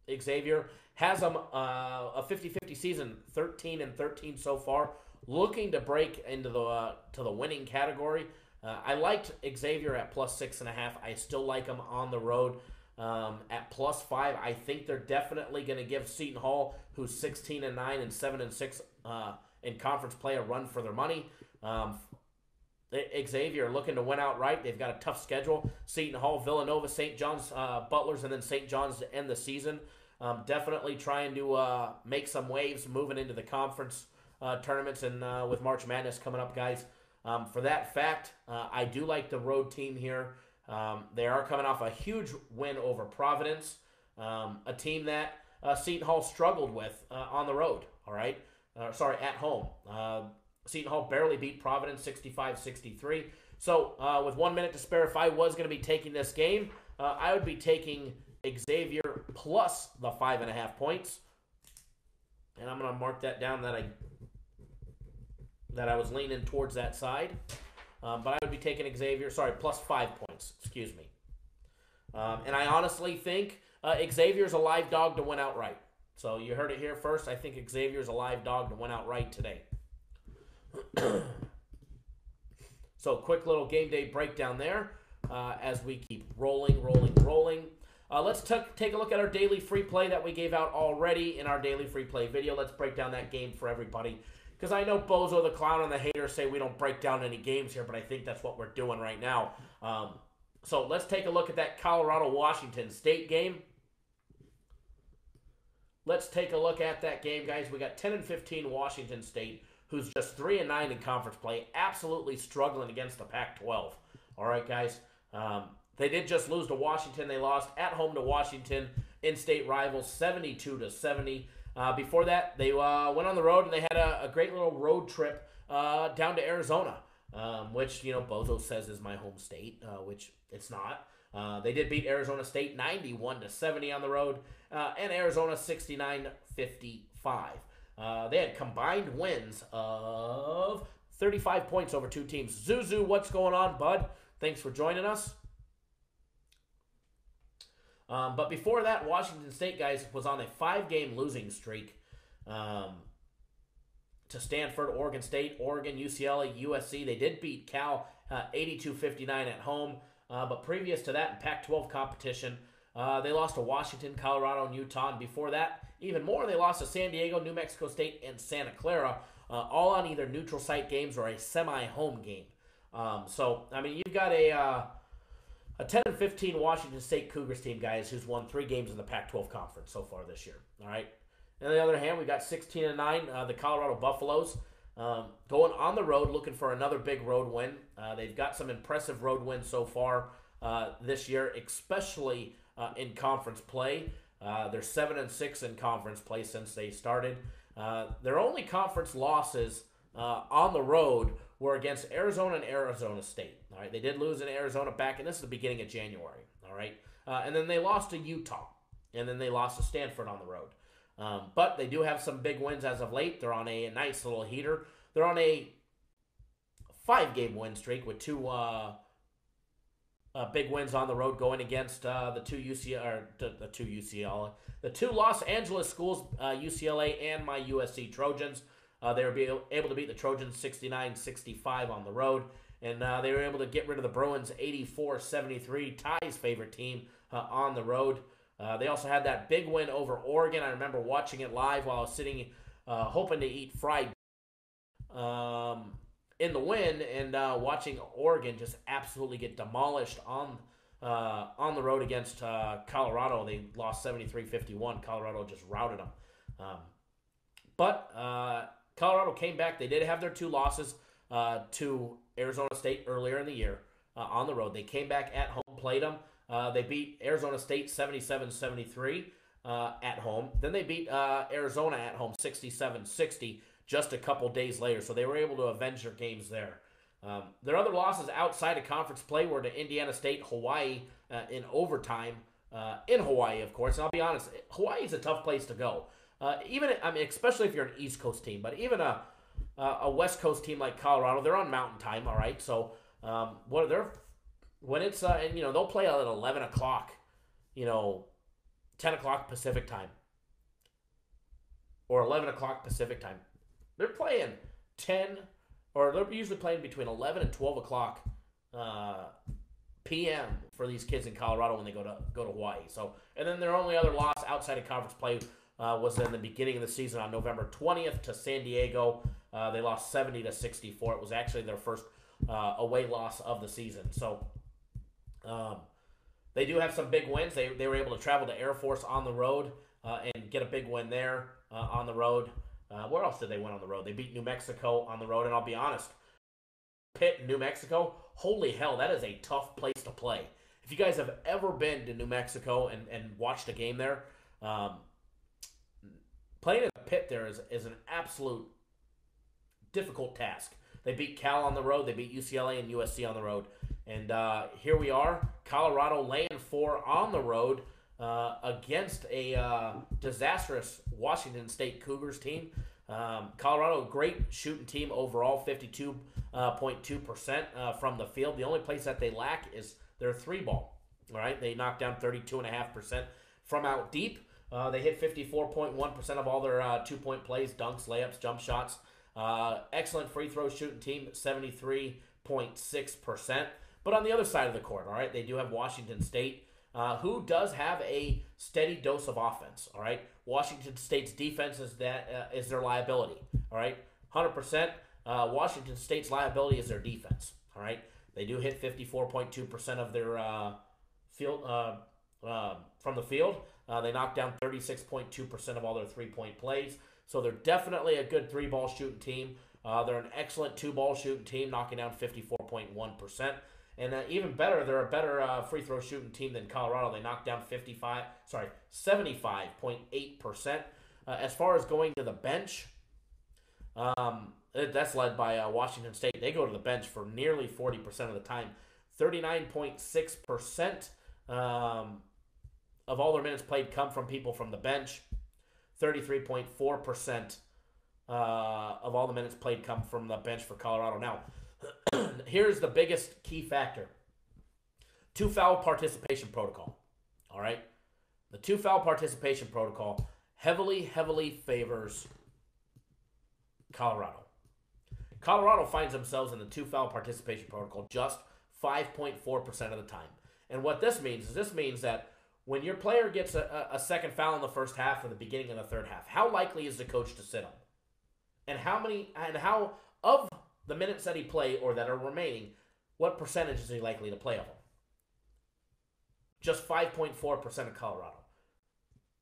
Xavier. Has them a 50-50 season, 13-13 so far. Looking to break into the winning category. I liked Xavier at +6.5. I still like them on the road at +5. I think they're definitely going to give Seton Hall, who's 16-9 and 7-6 in conference play, a run for their money. Xavier looking to win outright. They've got a tough schedule. Seton Hall, Villanova, St. John's, Butlers, and then St. John's to end the season. Definitely trying to make some waves moving into the conference tournaments and with March Madness coming up, guys. For that fact, I do like the road team here. They are coming off a huge win over Providence, a team that Seton Hall struggled with on the road, all right? At home. Seton Hall barely beat Providence 65-63. So with 1 minute to spare, if I was going to be taking this game, I would be taking Xavier plus the 5.5 points. And I'm going to mark that down that I was leaning towards that side. But I would be taking Xavier, plus 5 points, excuse me. And I honestly think Xavier's a live dog to win outright. So you heard it here first. I think Xavier's a live dog to win outright today. So quick little game day breakdown there as we keep rolling. Let's take a look at our daily free play that we gave out already in our daily free play video. Let's break down that game for everybody. Because I know Bozo the Clown and the haters say we don't break down any games here, but I think that's what we're doing right now. So let's take a look at that Colorado-Washington State game. Let's take a look at that game, guys. We got 10-15 Washington State, who's just 3-9 in conference play, absolutely struggling against the Pac-12. All right, guys. They did just lose to Washington. They lost at home to Washington, in-state rivals, 72-70. Before that, they went on the road and they had a great little road trip down to Arizona, which, Bozo says is my home state, which it's not. They did beat Arizona State 91-70 on the road, and Arizona 69-55. They had combined wins of 35 points over two teams. Zuzu, what's going on, bud? Thanks for joining us. But before that, Washington State, guys, was on a 5-game losing streak to Stanford, Oregon State, Oregon, UCLA, USC. They did beat Cal 82-59 at home. But previous to that, in Pac-12 competition, they lost to Washington, Colorado, and Utah. And before that, even more, they lost to San Diego, New Mexico State, and Santa Clara, all on either neutral site games or a semi-home game. You've got a 10-15 Washington State Cougars team, guys, who's won 3 games in the Pac-12 conference so far this year. All right. On the other hand, we got 16-9, the Colorado Buffaloes, going on the road, looking for another big road win. They've got some impressive road wins so far this year, especially in conference play. They're 7-6 in conference play since they started. Their only conference losses on the road were against Arizona and Arizona State. All right, they did lose in Arizona back, and this is the beginning of January. All right, and then they lost to Utah, and then they lost to Stanford on the road. But they do have some big wins as of late. They're on a nice little heater. They're on a 5-game win streak with 2 big wins on the road, going against the two Los Angeles schools, UCLA and my USC Trojans. They were able to beat the Trojans 69-65 on the road, and they were able to get rid of the Bruins 84-73, Ty's favorite team, on the road. They also had that big win over Oregon. I remember watching it live while I was sitting, hoping to eat fried in the win, and watching Oregon just absolutely get demolished on the road against Colorado. They lost 73-51. Colorado just routed them. But Colorado came back. They did have their 2 losses to Arizona State earlier in the year on the road. They came back at home, played them. They beat Arizona State 77-73. at home. Then they beat Arizona at home 67-60 just a couple days later. So they were able to avenge their games there. Their other losses outside of conference play were to Indiana State, Hawaii in overtime. In Hawaii, of course. And I'll be honest, Hawaii is a tough place to go. Especially if you're an East Coast team. But even a West Coast team like Colorado, they're on Mountain Time, all right? So when it's they'll play at 11 o'clock, 10 o'clock Pacific time, or 11 o'clock Pacific time. They're playing 10, or they're usually playing between 11 and 12 o'clock p.m. for these kids in Colorado when they go to Hawaii. So, and then their only other loss outside of conference play was in the beginning of the season on November 20th to San Diego. They lost 70-64. It was actually their first away loss of the season. So they do have some big wins. They were able to travel to Air Force on the road and get a big win there on the road. Where else did they win on the road? They beat New Mexico on the road, and I'll be honest, Pitt, New Mexico, holy hell, that is a tough place to play. If you guys have ever been to New Mexico and watched a game there, playing in Pitt there is an absolute difficult task. They beat Cal on the road. They beat UCLA and USC on the road. And here we are, Colorado laying 4 on the road against a disastrous Washington State Cougars team. Colorado, great shooting team overall, 52.2% from the field. The only place that they lack is their 3-ball. All right, they knocked down 32.5% from out deep. They hit 54.1% of all their 2-point plays, dunks, layups, jump shots. Excellent free throw shooting team, 73.6%. But on the other side of the court, all right, they do have Washington State, who does have a steady dose of offense. All right, Washington State's defense is their liability. All right, 100%. Washington State's liability is their defense. All right, they do hit 54.2% of their field from the field. They knock down 36.2% of all their 3-point plays. So they're definitely a good 3-ball shooting team. They're an excellent 2-ball shooting team, knocking down 54.1%. And even better, they're a better free throw shooting team than Colorado. They knocked down 75.8%. As far as going to the bench, that's led by Washington State. They go to the bench for nearly 40% of the time. 39.6% of all their minutes played come from people from the bench. 33.4% of all the minutes played come from the bench for Colorado. Now, here's the biggest key factor. 2-foul participation protocol. All right? The 2-foul participation protocol heavily favors Colorado. Colorado finds themselves in the 2-foul participation protocol just 5.4% of the time. And what this means is that when your player gets a second foul in the first half or the beginning of the third half, how likely is the coach to sit him? And how of the minutes that he played or that are remaining, what percentage is he likely to play of them? Just 5.4% of Colorado.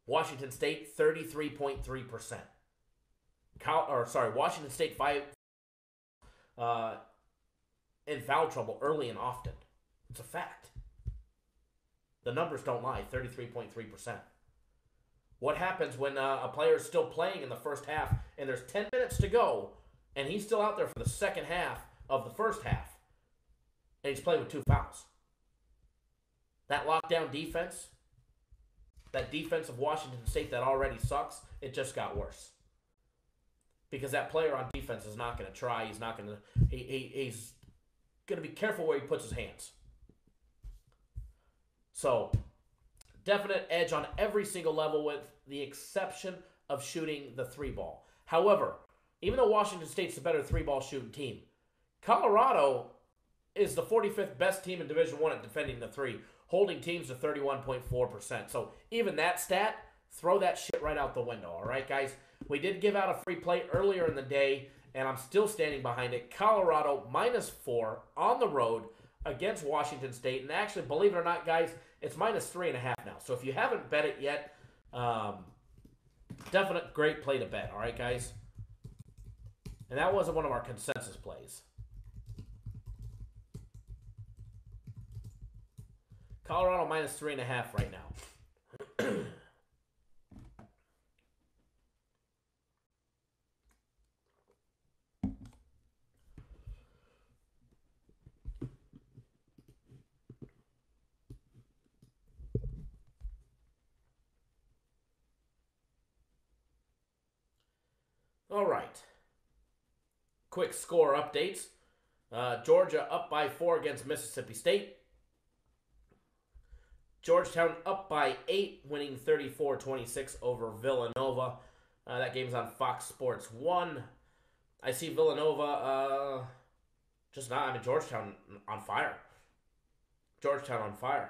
Washington State, 33.3%. Washington State in foul trouble early and often. It's a fact. The numbers don't lie, 33.3%. What happens when a player is still playing in the first half and there's 10 minutes to go and he's still out there for the second half of the first half and he's playing with 2 fouls? That lockdown defense, that defense of Washington State that already sucks, it just got worse. Because that player on defense is not going to try. He's going to be careful where he puts his hands. So, definite edge on every single level with the exception of shooting the 3-ball. However, even though Washington State's the better 3-ball shooting team, Colorado is the 45th best team in Division I at defending the 3, holding teams to 31.4%. So, even that stat, throw that shit right out the window, all right, guys? We did give out a free play earlier in the day, and I'm still standing behind it. Colorado -4 on the road against Washington State. And actually, believe it or not, guys, it's -3.5 now. So if you haven't bet it yet, definite great play to bet. All right, guys? And that wasn't one of our consensus plays. Colorado -3.5 right now. All right. Quick score updates. Georgia up by 4 against Mississippi State. Georgetown up by 8, winning 34-26 over Villanova. That game's on Fox Sports 1. I see Villanova Georgetown on fire. Georgetown on fire.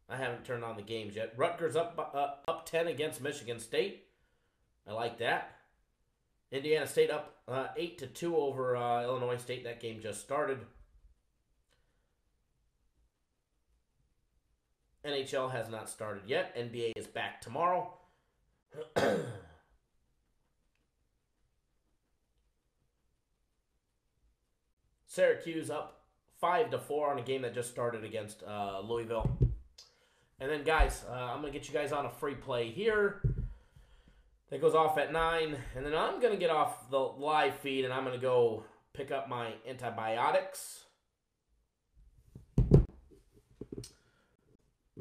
I haven't turned on the games yet. Rutgers up 10 against Michigan State. I like that. Indiana State up 8-2 over Illinois State. That game just started. NHL has not started yet. NBA is back tomorrow. Syracuse up 5-4 on a game that just started against Louisville. And then, guys, I'm going to get you guys on a free play here. That goes off at 9. And then I'm going to get off the live feed, and I'm going to go pick up my antibiotics.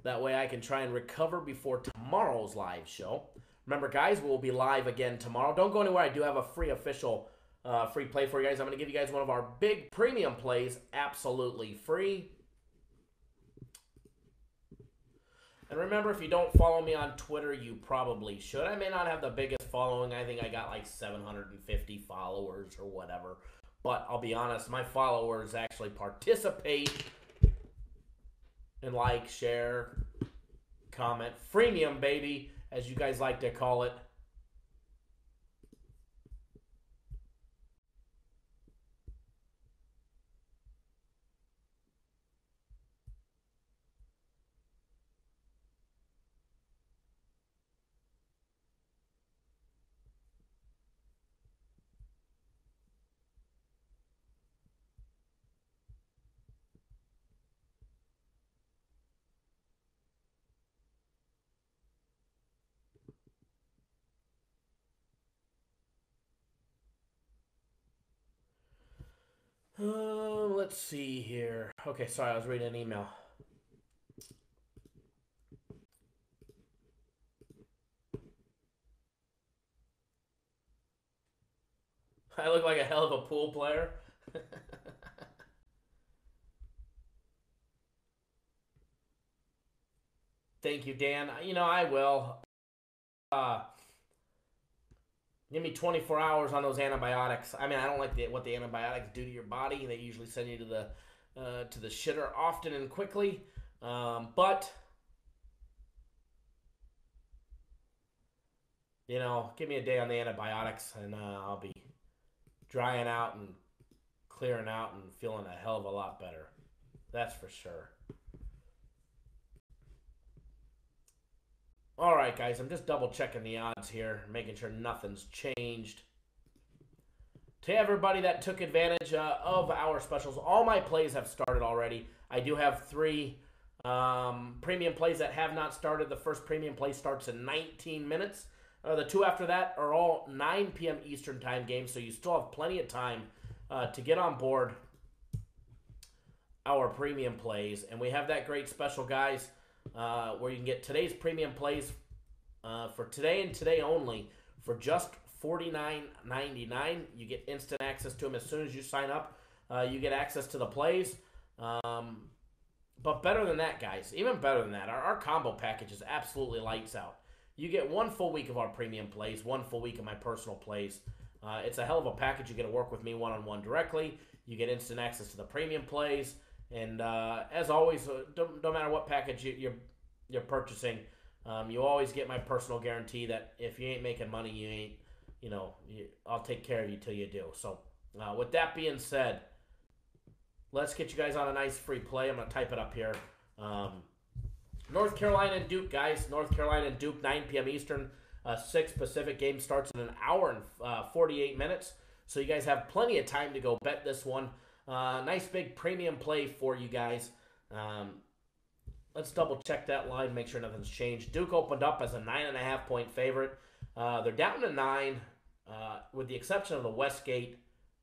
That way I can try and recover before tomorrow's live show. Remember, guys, we'll be live again tomorrow. Don't go anywhere. I do have a free official free play for you guys. I'm going to give you guys one of our big premium plays absolutely free. And remember, if you don't follow me on Twitter, you probably should. I may not have the biggest following. I think I got like 750 followers or whatever. But I'll be honest, my followers actually participate and like, share, comment. Freemium, baby, as you guys like to call it. Let's see here. Okay, sorry, I was reading an email. I look like a hell of a pool player. Thank you, Dan. You know, I will. Give me 24 hours on those antibiotics. I mean, I don't like what the antibiotics do to your body. They usually send you to the shitter often and quickly. But you know, give me a day on the antibiotics, and I'll be drying out and clearing out and feeling a hell of a lot better. That's for sure. All right, guys, I'm just double-checking the odds here, making sure nothing's changed. To everybody that took advantage of our specials, all my plays have started already. I do have 3 premium plays that have not started. The first premium play starts in 19 minutes. The 2 after that are all 9 p.m. Eastern time games, so you still have plenty of time to get on board our premium plays. And we have that great special, guys, where you can get today's premium plays for today and today only for just $49.99. You get instant access to them as soon as you sign up. You get access to the plays. But better than that, guys, even better than that, our combo package is absolutely lights out. You get 1 full week of our premium plays, 1 full week of my personal plays. It's a hell of a package. You get to work with me one-on-one directly. You get instant access to the premium plays. And as always, don't matter what package you're purchasing, you always get my personal guarantee that if you ain't making money, you ain't, I'll take care of you till you do. So with that being said, let's get you guys on a nice free play. I'm going to type it up here. North Carolina and Duke, guys. North Carolina and Duke, 9 p.m. Eastern, 6 Pacific. Game starts in an hour and 48 minutes. So you guys have plenty of time to go bet this one. Nice big premium play for you guys. Let's double check that line, make sure nothing's changed. Duke opened up as a 9.5 point favorite. They're down to 9, with the exception of the Westgate.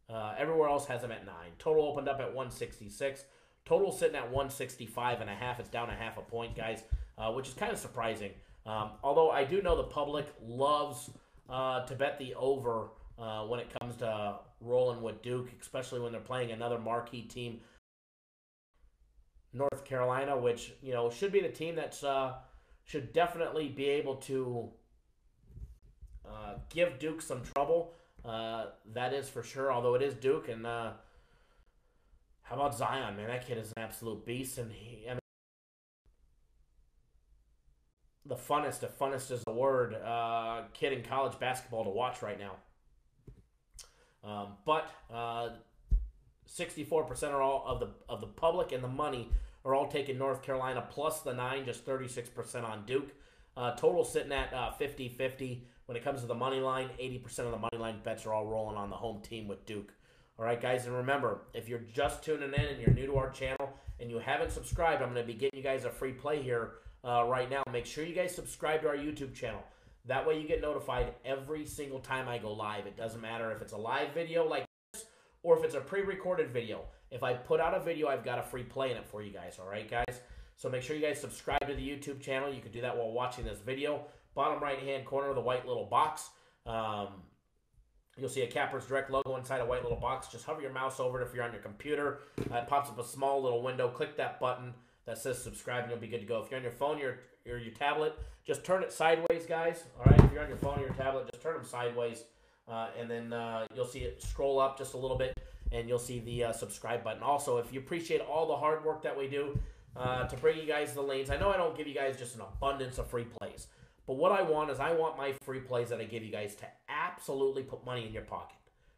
Everywhere else has them at 9. Total opened up at 166. Total sitting at 165.5. It's down a half a point, guys, which is kind of surprising. Although I do know the public loves to bet the over when it comes to rolling with Duke, especially when they're playing another marquee team, North Carolina, which should be the team that's should definitely be able to give Duke some trouble. That is for sure. Although it is Duke, and how about Zion? Man, that kid is an absolute beast, and the funnest, if funnest is a word, kid in college basketball to watch right now. But 64% are all of the public and the money are all taking North Carolina plus the 9, just 36% on Duke. Total sitting at 50-50. When it comes to the money line, 80% of the money line bets are all rolling on the home team with Duke. All right, guys, and remember, if you're just tuning in and you're new to our channel and you haven't subscribed, I'm going to be getting you guys a free play here right now. Make sure you guys subscribe to our YouTube channel. That way you get notified every single time I go live. It doesn't matter if it's a live video like this or if it's a pre-recorded video. If I put out a video, I've got a free play in it for you guys. All right, guys? So make sure you guys subscribe to the YouTube channel. You can do that while watching this video. Bottom right-hand corner of the white little box. You'll see a Cappers Direct logo inside a white little box. Just hover your mouse over it if you're on your computer. It pops up a small little window. Click that button that says subscribe and you'll be good to go. If you're on your phone or your tablet, just turn it sideways, guys. All right, if you're on your phone or your tablet, just turn them sideways. And then you'll see it scroll up just a little bit and you'll see the subscribe button. Also, if you appreciate all the hard work that we do to bring you guys the lanes, I know I don't give you guys just an abundance of free plays. But what I want is I want my free plays that I give you guys to absolutely put money in your pocket.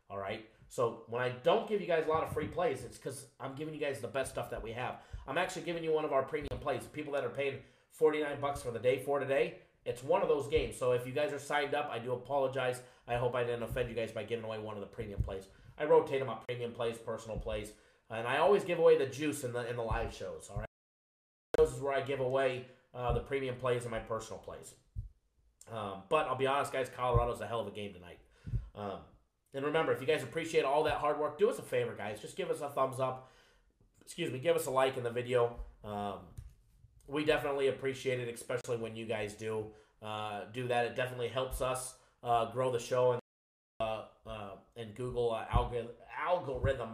All right? So when I don't give you guys a lot of free plays, it's because I'm giving you guys the best stuff that we have. I'm actually giving you one of our premium plays. People that are paying $49 for the day for today, it's one of those games. So if you guys are signed up, I do apologize. I hope I didn't offend you guys by giving away one of the premium plays. I rotate them up, premium plays, personal plays. And I always give away the juice in the live shows. All right? Those is where I give away the premium plays and my personal plays. But I'll be honest, guys, Colorado's a hell of a game tonight. And remember, if you guys appreciate all that hard work, do us a favor, guys. Just give us a thumbs up. Excuse me, give us a like in the video. We definitely appreciate it, especially when you guys do that. It definitely helps us grow the show and Google algorithm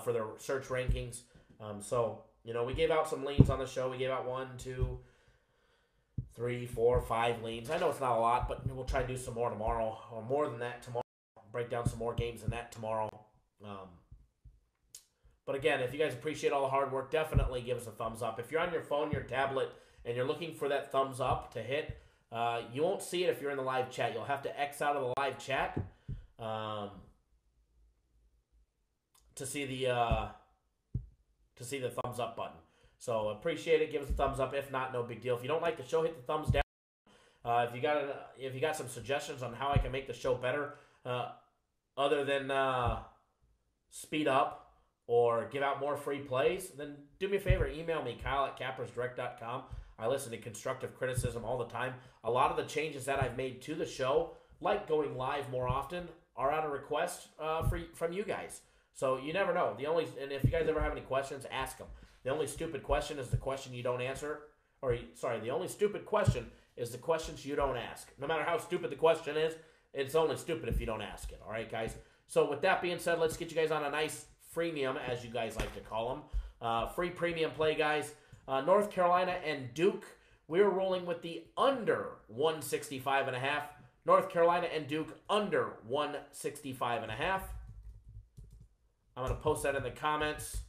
for their search rankings. So, we gave out some leans on the show. We gave out 1, 2, 3, 4, 5 leans. I know it's not a lot, but we'll try to do some more tomorrow, or more than that tomorrow. Break down some more games than that tomorrow. But again, if you guys appreciate all the hard work, definitely give us a thumbs up. If you're on your phone, your tablet, and you're looking for that thumbs up to hit, you won't see it if you're in the live chat. You'll have to X out of the live chat to see the thumbs up button. So appreciate it. Give us a thumbs up. If not, no big deal. If you don't like the show, hit the thumbs down. If you got some suggestions on how I can make the show better, other than speed up or give out more free plays, then do me a favor. Email me, Kyle@cappersdirect.com. I listen to constructive criticism all the time. A lot of the changes that I've made to the show, like going live more often, are out of request from you guys. So you never know. And if you guys ever have any questions, ask them. The only stupid question is the question you don't answer. The only stupid question is the questions you don't ask. No matter how stupid the question is, it's only stupid if you don't ask it. All right, guys? So with that being said, let's get you guys on a nice freemium, as you guys like to call them. Free premium play, guys. North Carolina and Duke. We're rolling with the under 165.5. North Carolina and Duke under 165.5. I'm going to post that in the comments.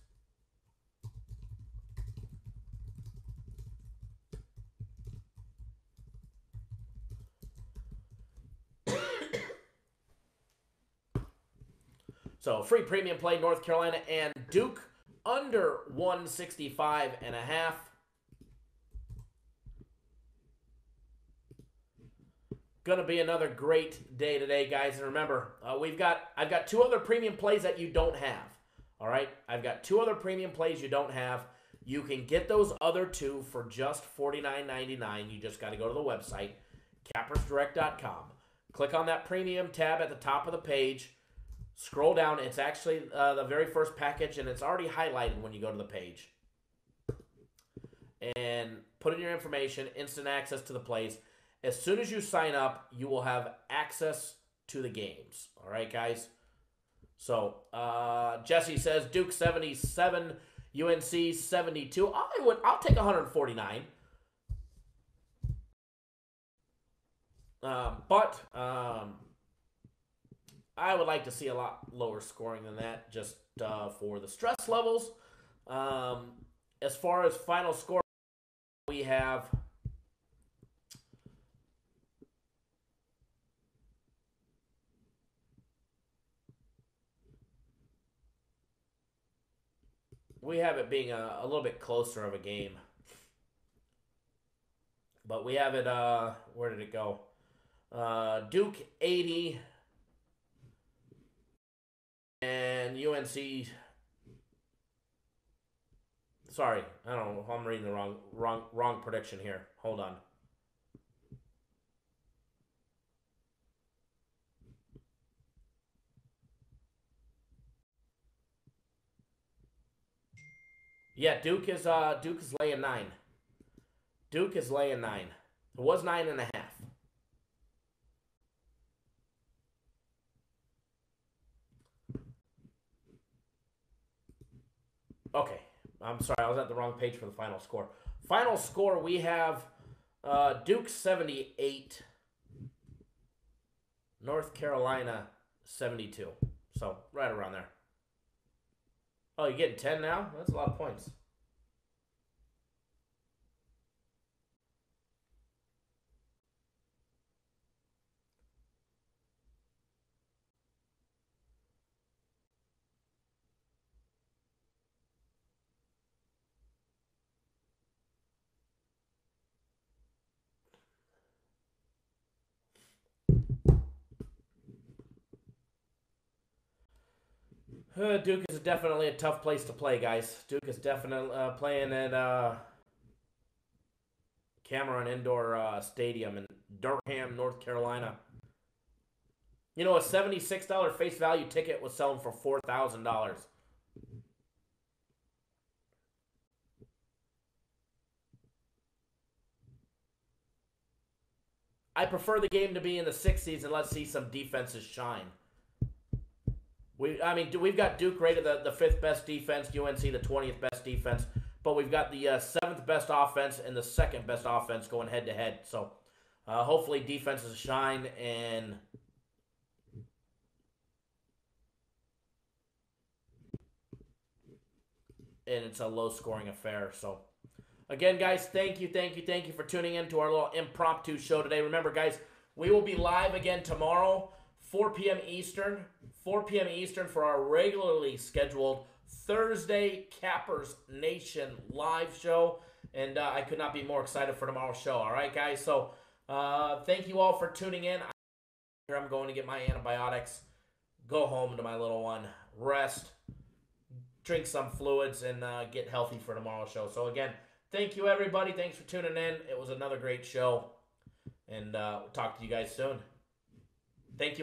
So, free premium play, North Carolina and Duke, under 165.5. Gonna be another great day today, guys. And remember, I've got 2 other premium plays that you don't have. All right, I've got 2 other premium plays you don't have. You can get those other 2 for just $49.99. You just got to go to the website, cappersdirect.com. Click on that premium tab at the top of the page. Scroll down. It's actually the very first package, and it's already highlighted when you go to the page. And put in your information, instant access to the plays. As soon as you sign up, you will have access to the games. All right, guys? So, Jesse says Duke 77, UNC 72. I'll take 149. But I would like to see a lot lower scoring than that, just for the stress levels. As far as final score, we have it being a little bit closer of a game. But we have it, where did it go? Duke 80 and UNC. Sorry, I don't know. I'm reading the wrong prediction here. Hold on. Yeah, Duke is laying 9. Duke is laying 9. It was 9.5. Okay, I'm sorry, I was at the wrong page for the final score. Final score, we have Duke 78, North Carolina 72. So, right around there. Oh, you're getting 10 now? That's a lot of points. Duke is definitely a tough place to play, guys. Duke is definitely playing at Cameron Indoor Stadium in Durham, North Carolina. You know, a $76 face value ticket was selling for $4,000. I prefer the game to be in the 60s and let's see some defenses shine. We've got Duke rated the 5th best defense, UNC the 20th best defense, but we've got the 7th best offense and the 2nd best offense going head to head. So hopefully defenses shine and it's a low scoring affair. So again, guys, thank you for tuning in to our little impromptu show today. Remember, guys, we will be live again tomorrow, 4 p.m. Eastern. 4 p.m. Eastern for our regularly scheduled Thursday Cappers Nation live show. And I could not be more excited for tomorrow's show. All right, guys? So thank you all for tuning in. I'm going to get my antibiotics, go home to my little one, rest, drink some fluids, and get healthy for tomorrow's show. So, again, thank you, everybody. Thanks for tuning in. It was another great show. And we'll talk to you guys soon.